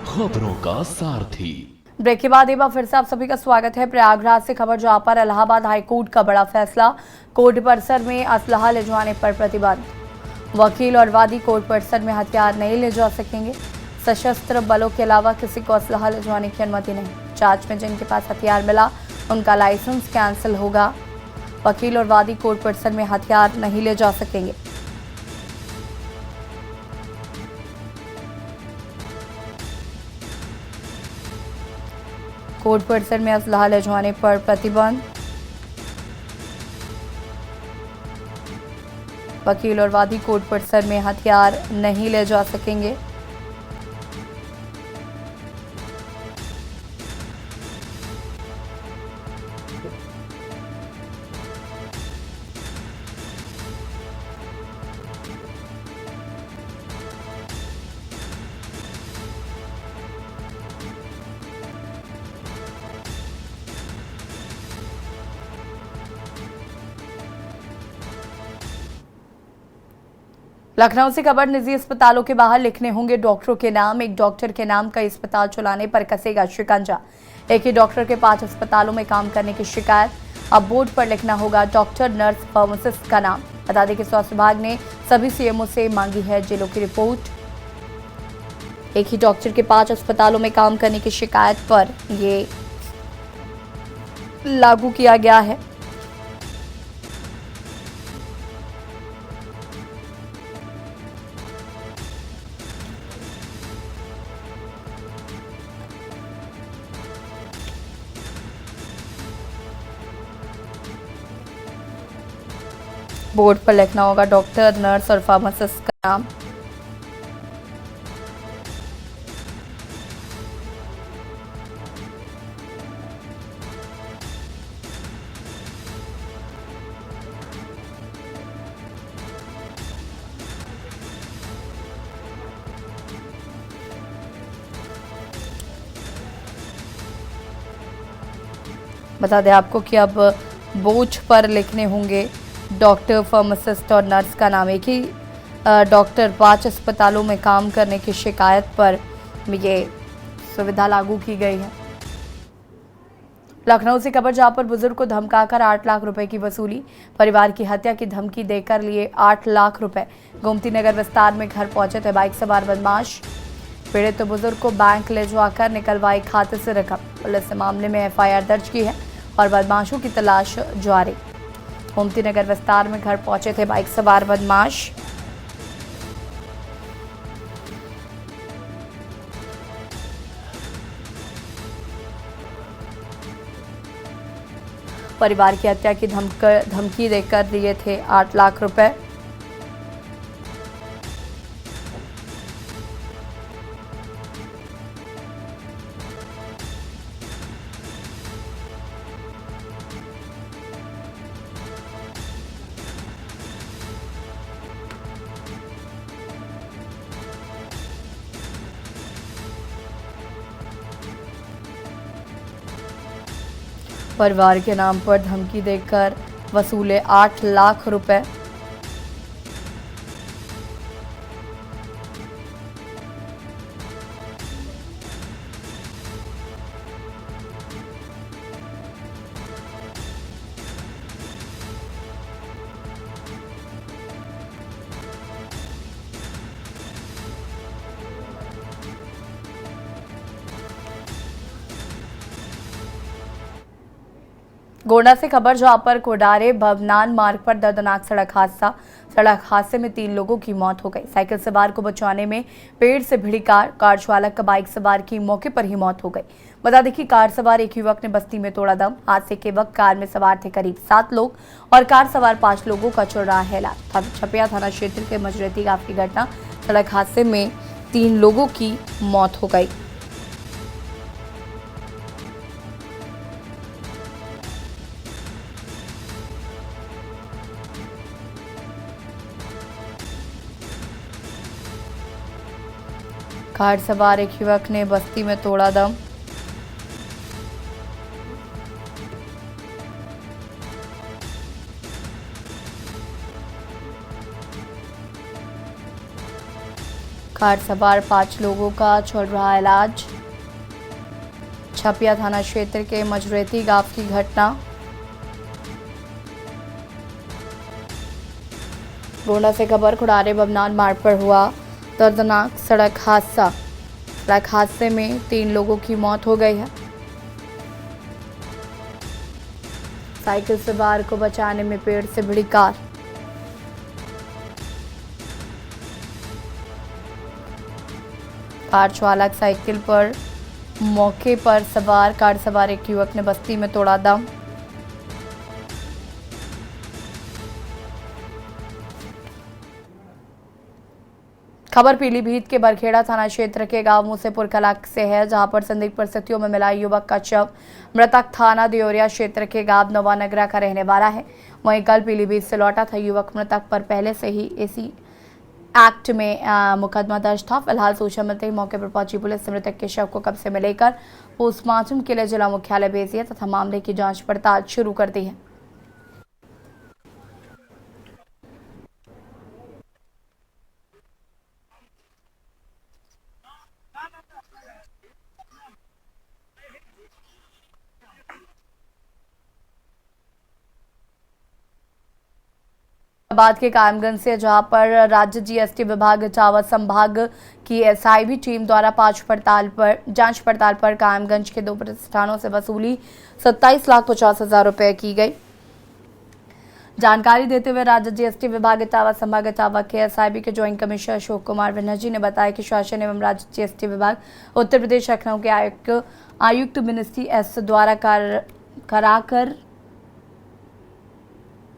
खबरों का सारथी। ब्रेक के बाद एक बार फिर से आप सभी का स्वागत है। प्रयागराज से खबर जहां पर इलाहाबाद हाईकोर्ट का बड़ा फैसला, कोर्ट परिसर में असलहा ले जाने पर प्रतिबंध। वकील और वादी कोर्ट परिसर में हथियार नहीं ले जा सकेंगे। सशस्त्र बलों के अलावा किसी को असलहा ले जाने की अनुमति नहीं। जांच में जिनके पास हथियार मिला उनका लाइसेंस कैंसिल होगा। वकील और वादी कोर्ट परिसर में हथियार नहीं ले जा सकेंगे। कोर्ट परिसर में असलहा ले जाने पर प्रतिबंध। वकील और वादी कोर्ट परिसर में हथियार नहीं ले जा सकेंगे। लखनऊ से खबर, निजी अस्पतालों के बाहर लिखने होंगे डॉक्टरों के नाम। एक डॉक्टर के नाम कई अस्पताल चलाने पर कसेगा शिकंजा। एक ही डॉक्टर के 5 अस्पतालों में काम करने की शिकायत। अब बोर्ड पर लिखना होगा डॉक्टर, नर्स, फार्मासिस्ट का नाम। बता दें कि स्वास्थ्य विभाग ने सभी सीएमओ से मांगी है जिलों की रिपोर्ट। एक ही डॉक्टर के 5 अस्पतालों में काम करने की शिकायत पर ये लागू किया गया है। बोर्ड पर लिखना होगा डॉक्टर, नर्स और फार्मासिस्ट का नाम। बता दें आपको कि अब बोर्ड पर लिखने होंगे डॉक्टर, फार्मासिस्ट और नर्स का नाम। एक ही डॉक्टर 5 अस्पतालों में काम करने की शिकायत पर ये सुविधा लागू की गई है। लखनऊ से खबर जहां पर बुजुर्ग को धमकाकर 8 लाख रुपए की वसूली। परिवार की हत्या की धमकी देकर लिए 8 लाख रुपए। गोमती नगर विस्तार में घर पहुंचे थे बाइक सवार बदमाश। पीड़ित बुजुर्ग को बैंक ले जाकर निकलवाई खाते से रकम। पुलिस ने मामले में एफआईआर दर्ज की है और बदमाशों की तलाश जारी। गोमती नगर विस्तार में घर पहुंचे थे बाइक सवार बदमाश। परिवार की हत्या की धमकी देकर दिए थे 8 लाख रुपए। परिवार के नाम पर धमकी देकर वसूले 8 लाख रुपए। गोंडा से खबर जहां पर कोडारे भवनान मार्ग पर दर्दनाक सड़क हादसे में 3 लोगों की मौत हो गई। साइकिल सवार को बचाने में पेड़ से भिड़ी कार चालक का बाइक सवार की मौके पर ही मौत हो गई। बता दें कि कार सवार एक युवक ने बस्ती में तोड़ा दम। हादसे के वक्त कार में सवार थे करीब 7 लोग और कार सवार 5 लोगों का चल रहा है इलाज। छपिया थाना क्षेत्र के मजरेती गांव की घटना, सड़क हादसे में 3 लोगों की मौत हो गई। कार सवार एक युवक ने बस्ती में तोड़ा दम। कार सवार 5 लोगों का चल रहा इलाज। छपिया थाना क्षेत्र के मजरेती गांव की घटना। गोंडा से खबर खुड़ारे बमनान मार्ग पर हुआ दर्दनाक सड़क हादसे में 3 लोगों की मौत हो गई है। साइकिल सवार को बचाने में पेड़ से भिड़ी कार। कार चालक साइकिल पर मौके पर सवार कार सवार एक युवक ने बस्ती में तोड़ा दम। खबर पीलीभीत के बरखेड़ा थाना क्षेत्र के गांव मूसेपुर कला से है, जहां पर संदिग्ध परिस्थितियों में मिला युवक का शव। मृतक थाना दियोरिया क्षेत्र के गांव नवानगरा का रहने वाला है। वहीं कल पीलीभीत से लौटा था युवक। मृतक पर पहले से ही एसी एक्ट में मुकदमा दर्ज था। फिलहाल सूचना मिलते ही मौके पर पहुंची पुलिस ने मृतक के शव को कब्जे में लेकर पोस्टमार्टम के लिए जिला मुख्यालय भेज दिया तथा मामले की जांच पड़ताल शुरू कर दी है। बाद के कायमगंज से, जहां पर राज्य जीएसटी विभाग इटावा संभाग की एसआईबी टीम द्वारा जांच पड़ताल पर कायमगंज के 2 प्रतिष्ठानों से वसूली 27,50,000 रुपए की गई। जानकारी देते हुए राज्य जीएसटी विभाग इटावा संभाग इटावा के एसआईबी के ज्वाइंट कमिश्नर अशोक कुमार बनर्जी ने बताया कि शासन एवं राज्य जीएसटी विभाग उत्तर प्रदेश लखनऊ के आयुक्त मिनिस्ट्री एस द्वारा कराकर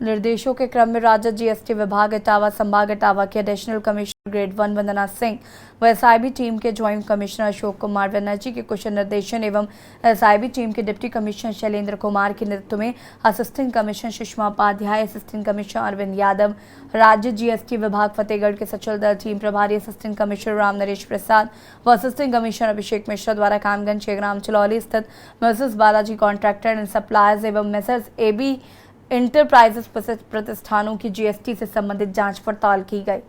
निर्देशों के क्रम में राज्य जीएसटी विभाग इटावा संभाग इटावा के additional commissioner grade 1 Vandana Singh व एसआईबी टीम के ज्वाइंट कमिश्नर अशोक कुमार बनर्जी के कुशल निर्देशन एवं एसआईबी टीम के डिप्टी कमिश्नर शैलेंद्र कुमार के नेतृत्व में assistant commissioner Sushma Upadhyay, assistant commissioner Arvind Yadav, राज्य जीएसटी विभाग फतेहगढ़ के सचल दल टीम प्रभारी असिस्टेंट कमिश्नर राम नरेश प्रसाद व असिस्टेंट कमिश्नर अभिषेक मिश्रा द्वारा कामगंज के ग्राम चलौली स्थित Mrs Balaji contractor and suppliers एवं मिसेस एबी इंटरप्राइजेस प्रतिष्ठानों की जीएसटी से संबंधित जांच पड़ताल की गई।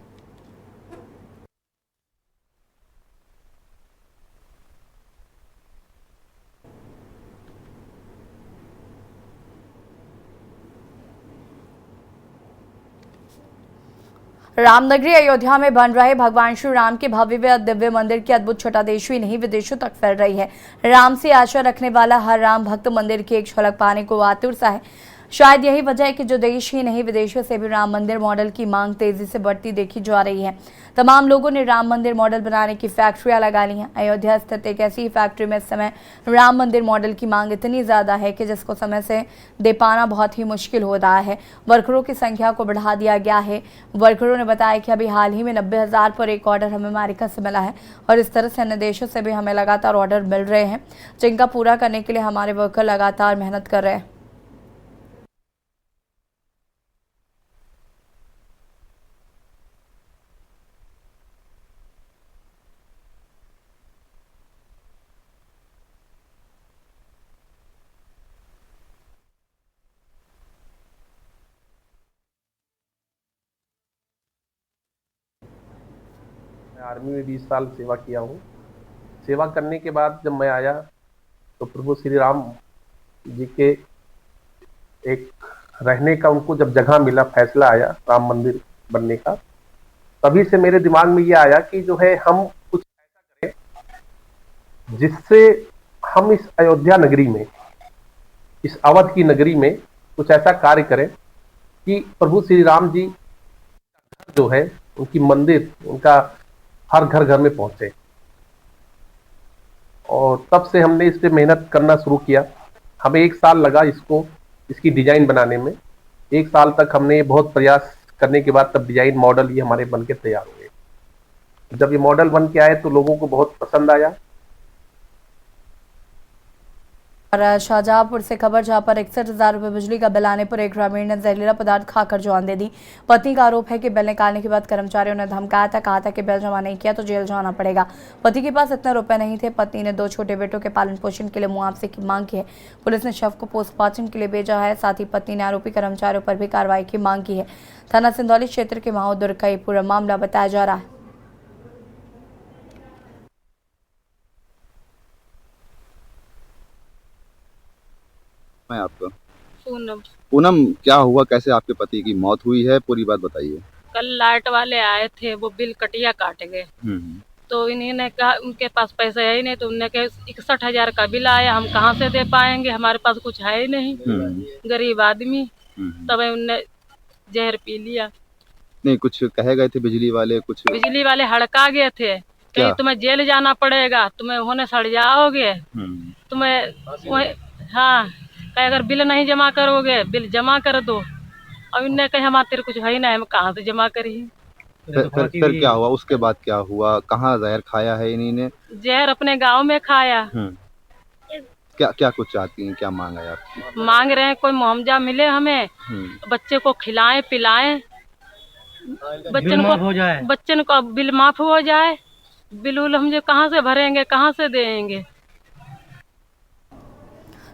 रामनगरी अयोध्या में बन रहे भगवान श्री राम के भव्य व दिव्य मंदिर की अद्भुत छटा देश ही नहीं विदेशों तक फैल रही है। राम से आशा रखने वाला हर राम भक्त मंदिर की एक झलक पाने को आतुर सा है। शायद यही वजह है कि जो देश ही नहीं विदेशों से भी राम मंदिर मॉडल की मांग तेजी से बढ़ती देखी जा रही है। तमाम लोगों ने राम मंदिर मॉडल बनाने की फैक्ट्रियां लगा ली हैं। अयोध्या स्थित एक ऐसी फैक्ट्री में इस समय राम मंदिर मॉडल की मांग इतनी ज्यादा है कि जिसको समय से दे पाना बहुत ही मुश्किल हो रहा है। वर्करों की संख्या को बढ़ा दिया गया है। वर्करों ने बताया कि अभी हाल ही में 90,000 पर एक ऑर्डर हमें अमेरिका से मिला है और इस तरह से अन्य देशों से भी हमें लगातार ऑर्डर मिल रहे हैं, जिनका पूरा करने के लिए हमारे वर्कर लगातार मेहनत कर रहे हैं। आर्मी में 20 साल सेवा किया हूँ। सेवा करने के बाद जब मैं आया तो प्रभु श्री राम जी के एक रहने का उनको जब जगह मिला, फैसला आया राम मंदिर बनने का, तभी से मेरे दिमाग में ये आया कि जो है हम कुछ ऐसा करें जिससे हम इस अयोध्या नगरी में इस अवध की नगरी में कुछ ऐसा कार्य करें कि प्रभु श्री राम जी जो है उनकी मंदिर उनका हर घर घर में पहुंचे। और तब से हमने इस पे मेहनत करना शुरू किया। हमें 1 साल लगा इसकी डिजाइन बनाने में। 1 साल तक हमने बहुत प्रयास करने के बाद तब डिजाइन मॉडल ये हमारे बन के तैयार हुए। जब ये मॉडल बन के आए तो लोगों को बहुत पसंद आया। और शाहजहांपुर से खबर, जहां पर 61,000 रुपए बिजली का बिल आने पर एक ग्रामीण ने जहरीला पदार्थ खाकर जान दे दी। पत्नी का आरोप है कि बिल निकालने के बाद कर्मचारियों ने धमकाया था, कहा था कि बिल जमा नहीं किया तो जेल जाना पड़ेगा। पति के पास इतने रुपए नहीं थे। पत्नी ने 2 छोटे बेटों के पालन पोषण के लिए मुआवजे की मांग की है। पुलिस ने शव को पोस्टमार्टम के लिए भेजा है। साथ ही पत्नी ने आरोपी कर्मचारियों पर भी कार्रवाई की मांग की है। थाना सिंदौली क्षेत्र के महाउद्र का ये पूरा मामला बताया जा रहा है। मैं आपका पूनम। पूनम, क्या हुआ, कैसे आपके पति की मौत हुई है, पूरी बात बताइए। कल लाइट वाले आए थे, वो बिल कटिया काट गए। तो इन्हीं ने कहा उनके पास पैसा है ही नहीं, तो उन्होंने कहा 61,000 का बिल आया, हम कहाँ से दे पाएंगे, हमारे पास कुछ है ही नहीं, गरीब आदमी। तब उनने जहर पी लिया। नहीं, कुछ कहे गए थे बिजली वाले? कुछ बिजली वाले हड़का गए थे, कहीं तुम्हें जेल जाना पड़ेगा, तुम्हें होने सड़ जाओगे, तुम्हें हाँ, अगर बिल नहीं जमा करोगे बिल जमा कर दो। और इनने कहा हमारे तेरे कुछ है ही नहीं, हम कहाँ से जमा करी। फिर क्या हुआ? उसके बाद क्या हुआ? कहाँ जहर खाया है इन्हीं ने? जहर अपने गांव में खाया। क्या क्या कुछ चाहती हैं, क्या मांग है आपकी? मांग रहे हैं कोई मुआवजा मिले हमें, बच्चे को खिलाएं पिलाएं, बच्चन को बिल माफ हो जाए। बिल हम जो कहाँ से भरेंगे, कहाँ से देंगे।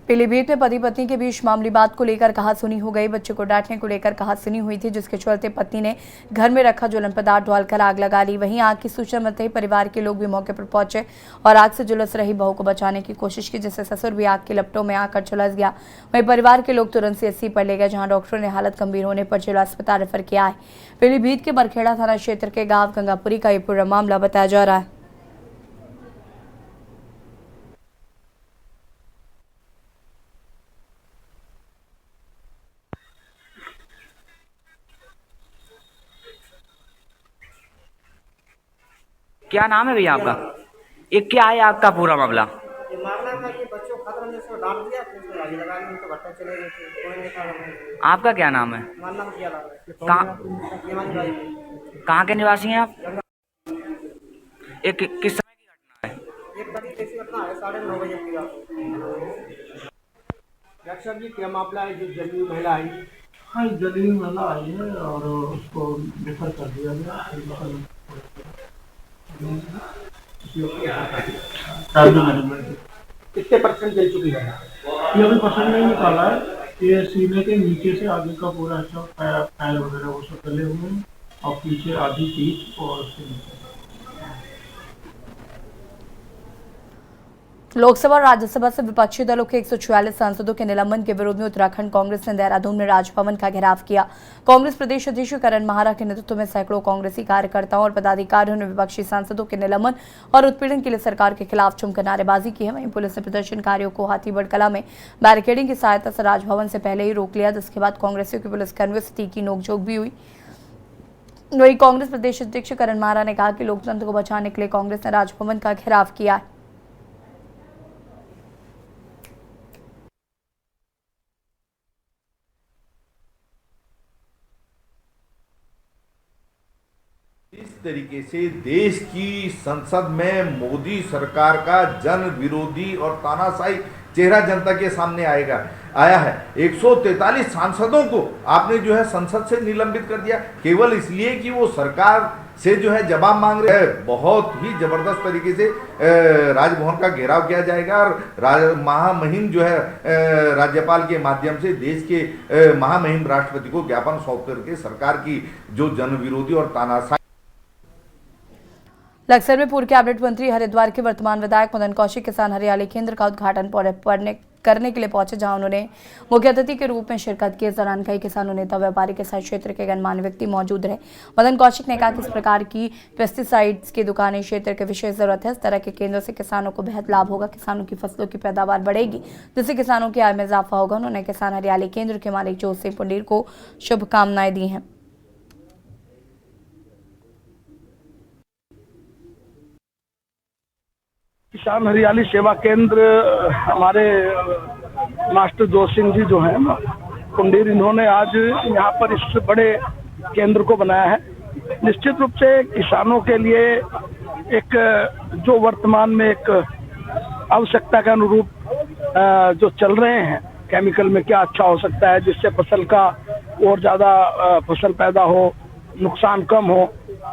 पीलीभीत में पति पत्नी के बीच मामूली बात को लेकर कहासुनी हो गई। बच्चे को डांटने को लेकर कहासुनी हुई थी, जिसके चलते पत्नी ने घर में रखा ज्वलन पदार्थ डालकर आग लगा ली। वहीं आग की सूचना मिलते ही परिवार के लोग भी मौके पर पहुंचे और आग से झुलस रही बहू को बचाने की कोशिश की, जिससे ससुर भी आग की लपटों में आकर झुलस गया। वहीं परिवार के लोग तुरंत CHC पर ले गए, जहाँ डॉक्टरों ने हालत गंभीर होने पर जिला अस्पताल रेफर किया है। पीलीभीत के बरखेड़ा थाना क्षेत्र के गाँव गंगापुरी का ये पूरा मामला बताया जा रहा है। क्या नाम है भैया आपका? एक क्या है आपका पूरा मामला? मामला था कि बच्चों को खतरा में से डाल दिया, फिर उसमें आग लगा ली, उनको भट्टा चले गए थे, कोई नहीं था। आपका क्या नाम है? कहाँ के निवासी हैं आप? एक किस समय की घटना है? एक बड़ी कैसी घटना है, 9:30 बजे की रात। डॉक्टर साहब जी, क्या मामला है? जो जलीय महिला आई? हाँ, जलीय महिला आई है और उसको रेफर कर दिया गया। कितने % जल चुकी है? ये अभी % नहीं निकाला है। ये सीने के नीचे से आगे का पूरा अच्छा पैर वगैरह वो सब गले हुए हैं और पीछे आधी पीठ और उसके नीचे। लोकसभा और राज्यसभा से विपक्षी दलों के 144 सांसदों के निलंबन के विरोध में उत्तराखंड कांग्रेस ने देहरादून में राजभवन का घेराव किया। कांग्रेस प्रदेश अध्यक्ष करण माहरा के नेतृत्व में सैकड़ों कांग्रेसी कार्यकर्ताओं और पदाधिकारियों ने विपक्षी सांसदों के निलंबन और उत्पीड़न के लिए सरकार के खिलाफ जमकर नारेबाजी की है। वहीं पुलिस ने प्रदर्शनकारियों को हाथीबड़ कला में बैरिकेडिंग की सहायता से राजभवन से पहले ही रोक लिया, जिसके बाद कांग्रेसियों की पुलिसकर्मियों से तीखी नोकझोंक भी हुई। वहीं कांग्रेस प्रदेश अध्यक्ष करण माहरा ने कहा कि लोकतंत्र को बचाने के लिए कांग्रेस ने राजभवन का घेराव किया है। इस तरीके से देश की संसद में मोदी सरकार का जन विरोधी और तानाशाही चेहरा जनता के सामने आया है। 143 सांसदों को आपने जो है संसद से निलंबित कर दिया, केवल इसलिए कि वो सरकार से जो है जवाब मांग रहे हैं। बहुत ही जबरदस्त तरीके से राजभवन का घेराव किया जाएगा और महामहिम जो है राज्यपाल के माध्यम से देश के महामहिम राष्ट्रपति को ज्ञापन सौंप करके सरकार की जो जन विरोधी और तानाशाही। लक्सर में पूर्व कैबिनेट मंत्री हरिद्वार के वर्तमान विधायक मदन कौशिक किसान हरियाली केंद्र का उद्घाटन करने के लिए पहुंचे, जहां उन्होंने मुख्य अतिथि के रूप में शिरकत की। इस दौरान कई किसानों, नेता, व्यापारी के साथ क्षेत्र के गणमान्य व्यक्ति मौजूद रहे। मदन कौशिक ने कहा कि इस प्रकार की पेस्टिसाइड्स की दुकानें क्षेत्र की विशेष जरूरत है। इस तरह के केंद्रों से किसानों को बेहद लाभ होगा, किसानों की फसलों की पैदावार बढ़ेगी, जिससे किसानों की आय में इजाफा होगा। उन्होंने किसान हरियाली केंद्र के मालिक जोत सिंह पुंडीर को शुभकामनाएं दी हैं। किसान हरियाली सेवा केंद्र हमारे मास्टर जोत सिंह जी जो हैं पुंडीर, इन्होंने आज यहाँ पर इस बड़े केंद्र को बनाया है। निश्चित रूप से किसानों के लिए एक जो वर्तमान में एक आवश्यकता के अनुरूप जो चल रहे हैं, केमिकल में क्या अच्छा हो सकता है जिससे फसल का और ज़्यादा फसल पैदा हो, नुकसान कम हो,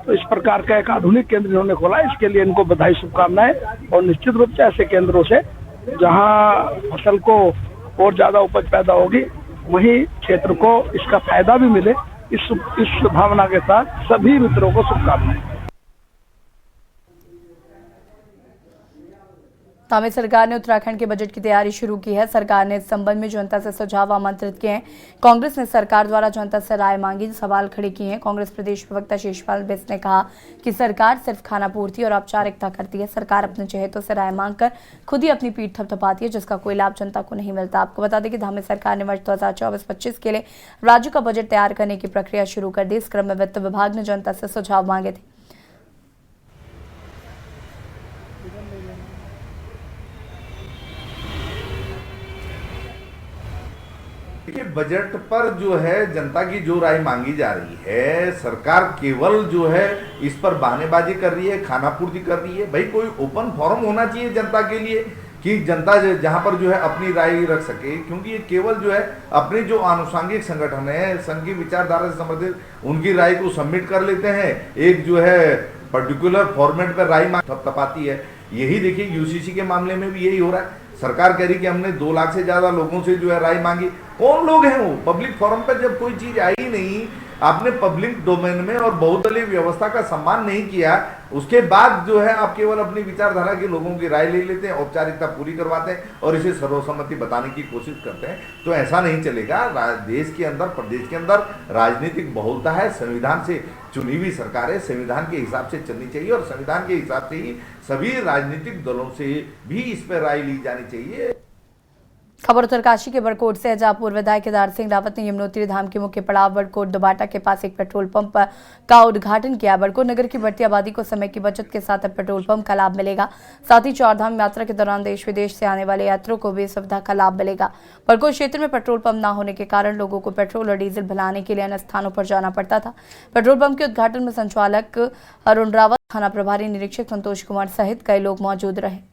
तो इस प्रकार का एक आधुनिक केंद्र इन्होंने खोला। इसके लिए इनको बधाई, शुभकामनाएं। और निश्चित रूप से ऐसे केंद्रों से जहां फसल को और ज्यादा उपज पैदा होगी, वहीं क्षेत्र को इसका फायदा भी मिले, इस भावना के साथ सभी मित्रों को शुभकामनाएं। तमिल सरकार ने उत्तराखंड के बजट की तैयारी शुरू की है। सरकार ने इस संबंध में जनता से सुझाव आमंत्रित किए हैं। कांग्रेस ने सरकार द्वारा जनता से राय मांगी, सवाल खड़े किए हैं। कांग्रेस प्रदेश प्रवक्ता शेषपाल बिस ने कहा कि सरकार सिर्फ खाना पूर्ति और औपचारिकता करती है। सरकार अपने चहेतों से राय मांगकर खुद ही अपनी पीठ थपथपाती है, जिसका कोई लाभ जनता को नहीं मिलता। आपको बता दें कि तमिल सरकार ने वर्ष 2024-25 के लिए राज्य का बजट तैयार करने की प्रक्रिया शुरू कर दी। इस क्रम में वित्त विभाग ने जनता से सुझाव मांगे थे। देखिए, बजट पर जो है जनता की जो राय मांगी जा रही है, सरकार केवल जो है इस पर बहानेबाजी कर रही है, खानापूर्ति कर रही है। भाई कोई ओपन फोरम होना चाहिए जनता के लिए कि जनता जहां पर जो है अपनी राय रख सके, क्योंकि ये केवल जो है अपने जो आनुषंगिक संगठन है, संघ की विचारधारा से संबंधित उनकी राय को सबमिट कर लेते हैं, एक जो है पर्टिकुलर फॉर्मेट पर राय थपथपाती है। यही देखिए यूसीसी के मामले में भी यही हो रहा है। सरकार कह रही कि हमने 2 लाख से ज्यादा लोगों से जो है राय मांगी। कौन लोग हैं वो? पब्लिक फोरम पर जब कोई चीज आई ही नहीं, आपने पब्लिक डोमेन में और बहुदलीय व्यवस्था का सम्मान नहीं किया, उसके बाद जो है आप केवल अपनी विचारधारा के लोगों की राय ले लेते हैं, औपचारिकता पूरी करवाते हैं और इसे सर्वसम्मति बताने की कोशिश करते हैं। तो ऐसा नहीं चलेगा। देश के अंदर, प्रदेश के अंदर राजनीतिक बहुलता है, संविधान से चुनी हुई सरकारें संविधान के हिसाब से चलनी चाहिए और संविधान के हिसाब से ही सभी राजनीतिक दलों से भी इस पर राय ली जानी चाहिए। खबर उत्तरकाशी के बड़कोट से है, जहां पूर्व विधायक केदार सिंह रावत ने यमुनोत्री धाम के मुख्य पड़ाव बड़कोट दोबाटा के पास एक पेट्रोल पंप का उद्घाटन किया। बड़कोट नगर की बढ़ती आबादी को समय की बचत के साथ अब पेट्रोल पंप का लाभ मिलेगा। साथ ही चारधाम यात्रा के दौरान देश विदेश से आने वाले यात्रियों को भी इस सुविधा का लाभ मिलेगा। बड़कोट क्षेत्र में पेट्रोल पंप न होने के कारण लोगों को पेट्रोल और डीजल भराने के लिए अन्य स्थानों पर जाना पड़ता था। पेट्रोल पंप के उद्घाटन में संचालक अरुण रावत, थाना प्रभारी निरीक्षक संतोष कुमार सहित कई लोग मौजूद रहे।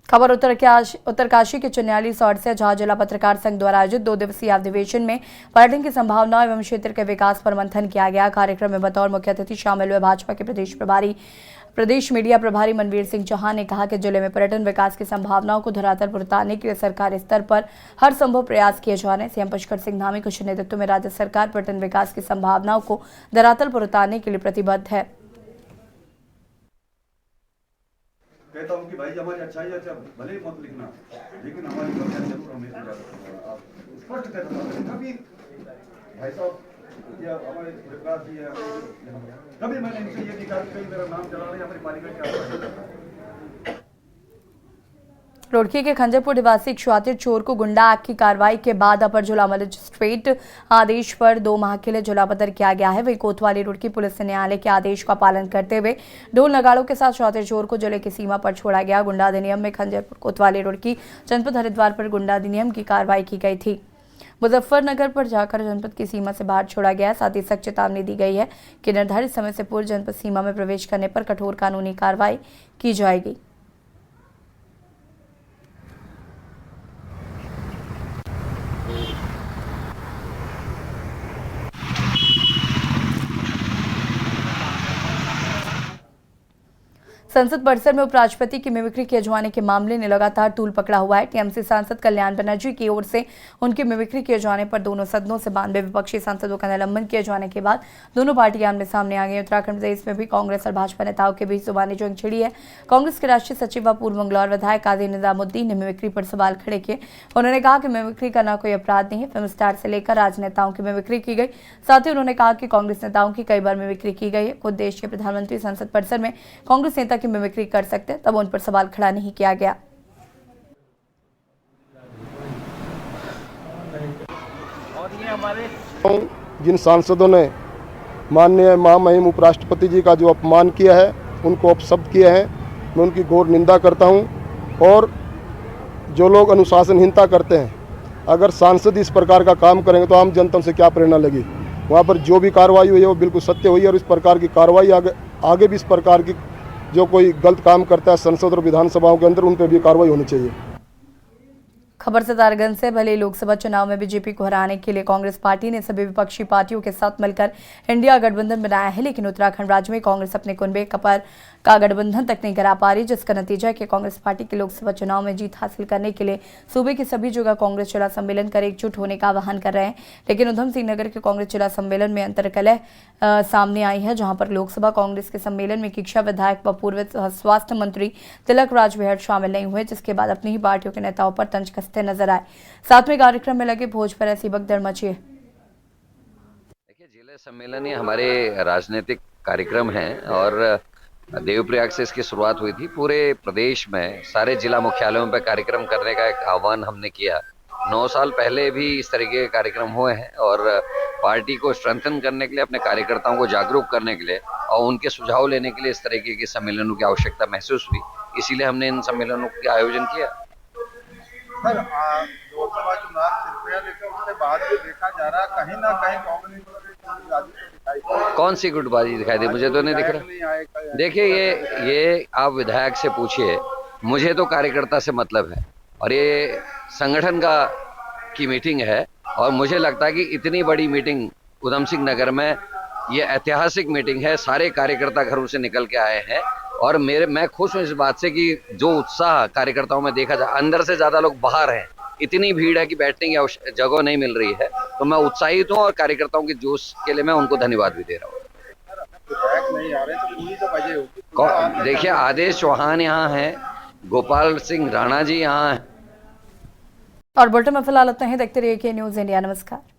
खबर उत्तरकाशी के चुन्याली सौड़ से, जहां जिला पत्रकार संघ द्वारा आयोजित 2 दिवसीय अधिवेशन में पर्यटन की संभावनाओं एवं क्षेत्र के विकास पर मंथन किया गया। कार्यक्रम में बतौर मुख्य अतिथि शामिल हुए भाजपा के प्रदेश मीडिया प्रभारी मनवीर सिंह चौहान ने कहा कि जिले में पर्यटन विकास की संभावनाओं को धरातल पर उतारने के लिए सरकारी स्तर पर हर संभव प्रयास किए जा रहे हैं। सीएम पुष्कर सिंह धामी के नेतृत्व में राज्य सरकार पर्यटन विकास की संभावनाओं को धरातल पर उतारने के लिए प्रतिबद्ध है। कहता हूँ कि भाई हमारी अच्छाई अच्छा भले ही मत लिखना, लेकिन हमारी कमियां जरूर हमें स्पष्ट कहता हूँ। कभी भाई साहब या हमारे विकास जी है, कभी मैंने इनसे ये दिखा कहीं मेरा नाम चला रहे हमारी पालिका क्या। रुड़की के खंजरपुर निवासी एक शातिर चोर को गुंडा एक्ट की कार्रवाई के बाद अपर जिला मजिस्ट्रेट आदेश पर 2 माह के लिए जुलाबदर किया गया है। वही कोतवाली रुड़की पुलिस ने न्यायालय के आदेश का पालन करते हुए ढोल नगाड़ों के साथ शातिर चोर को जिले की सीमा पर छोड़ा गया। गुंडा अधिनियम में खंजरपुर, कोतवाली रुड़की, जनपद हरिद्वार पर गुंडा अधिनियम की कार्रवाई की गई थी। मुजफ्फरनगर पर जाकर जनपद की सीमा से बाहर छोड़ा गया। साथ ही सख्त चेतावनी दी गई है कि निर्धारित समय से पूर्व जनपद सीमा में प्रवेश करने पर कठोर कानूनी कार्रवाई की जाएगी। संसद परिसर में उपराष्ट्रपति की मिमिक्री किए जाने के मामले ने लगातार तूल पकड़ा हुआ है। टीएमसी सांसद कल्याण बनर्जी की ओर से उनकी मिमिक्री किए जाने पर दोनों सदनों से 92 विपक्षी सांसदों का निलंबन किए जाने के बाद दोनों पार्टियां आमने सामने आ गई। उत्तराखंड प्रदेश में भी कांग्रेस और भाजपा नेताओं के बीच जुबानी जंग छिड़ी है। कांग्रेस के राष्ट्रीय सचिव व पूर्व मंगलौर विधायक काजी निजामुद्दीन ने मिमिक्री पर सवाल खड़े किए। उन्होंने कहा कि मिमिक्री करना कोई अपराध नहीं है। फिल्म स्टार से लेकर राजनेताओं की मिमिक्री की गई। साथ ही उन्होंने कहा कि कांग्रेस नेताओं की कई बार मिमिक्री की गई है। खुद देश के प्रधानमंत्री संसद परिसर में कांग्रेस नेता की मिमिक्री कर सकते, तब उन पर सवाल खड़ा नहीं किया गया। और ये हमारे जिन सांसदों ने माननीय महामहिम उपराष्ट्रपति जी का जो अपमान किया है, उनको अपशब्द किए हैं, मैं उनकी घोर निंदा करता हूं। और जो लोग अनुशासनहीनता करते हैं, अगर सांसद इस प्रकार का काम करेंगे तो आम जनता से क्या प्रेरणा लगी। वहाँ पर जो भी कार्रवाई हुई है वो बिल्कुल सत्य हुई है और इस प्रकार की कार्रवाई आगे भी इस प्रकार की जो कोई गलत काम करता है संसद और विधानसभाओं के अंदर, उन पर भी कार्रवाई होनी चाहिए। खबर सितारगंज से भले लोकसभा चुनाव में बीजेपी को हराने के लिए कांग्रेस पार्टी ने सभी विपक्षी पार्टियों के साथ मिलकर इंडिया गठबंधन बनाया है, लेकिन उत्तराखंड राज्य में कांग्रेस अपने कुनबे का गठबंधन तक नहीं करा पा रही, जिसका नतीजा है कि कांग्रेस पार्टी के लोकसभा चुनाव में जीत हासिल करने के लिए सूबे की सभी जगह कांग्रेस जिला सम्मेलन कर एकजुट होने का आह्वान कर रहे हैं। लेकिन उधम सिंह नगर के कांग्रेस जिला सम्मेलन में अंतर्कलह सामने आई है, जहां पर लोकसभा कांग्रेस के सम्मेलन में किक्षा विधायक व पूर्व स्वास्थ्य मंत्री तिलक राज बेहड़ शामिल नहीं हुए, जिसके बाद अपनी ही पार्टियों के नेताओं पर तंज कसते नजर आए। साथ में कार्यक्रम में लगे भोज पर ऐसी भगदड़ मची है। देखिए, जिले सम्मेलन ये हमारे राजनीतिक कार्यक्रम हैं और देवप्रयाग से इसकी शुरुआत हुई थी। पूरे प्रदेश में सारे जिला मुख्यालयों पर कार्यक्रम करने का एक आह्वान हमने किया। 9 साल पहले भी इस तरीके के कार्यक्रम हुए हैं और पार्टी को स्ट्रेंथन करने के लिए, अपने कार्यकर्ताओं को जागरूक करने के लिए और उनके सुझाव लेने के लिए इस तरीके के सम्मेलनों की आवश्यकता महसूस हुई, इसीलिए हमने इन सम्मेलनों का आयोजन किया। सर, लोकसभा चुनाव सिरफिया लेकर उसके बाद भी देखा जा रहा, कहीं ना कहीं कांग्रेस कौन सी गुटबाजी दिखाई दी, मुझे तो नहीं दिख रहा। देखिए, ये आप विधायक से पूछिए, मुझे तो कार्यकर्ता से मतलब है और ये संगठन की मीटिंग है और मुझे लगता है कि इतनी बड़ी मीटिंग उधम सिंह नगर में, ये ऐतिहासिक मीटिंग है। सारे कार्यकर्ता घरों से निकल के आए हैं और मैं खुश हूँ इस बात से कि जो उत्साह कार्यकर्ताओं में देखा जाए, अंदर से ज्यादा लोग बाहर हैं। इतनी भीड़ है कि बैठने की जगह नहीं मिल रही है, तो मैं उत्साहित हूँ और कार्यकर्ताओं के जोश के लिए मैं उनको धन्यवाद भी दे रहा हूँ। नहीं आ रहे तो पूरी तो वजह होगी। देखिए, आदेश चौहान यहाँ हैं, गोपाल सिंह राणा जी यहाँ हैं। और बुलेटिन में फिलहाल इतना ही। देखते रहिए के न्यूज़ इंडिया। नमस्कार।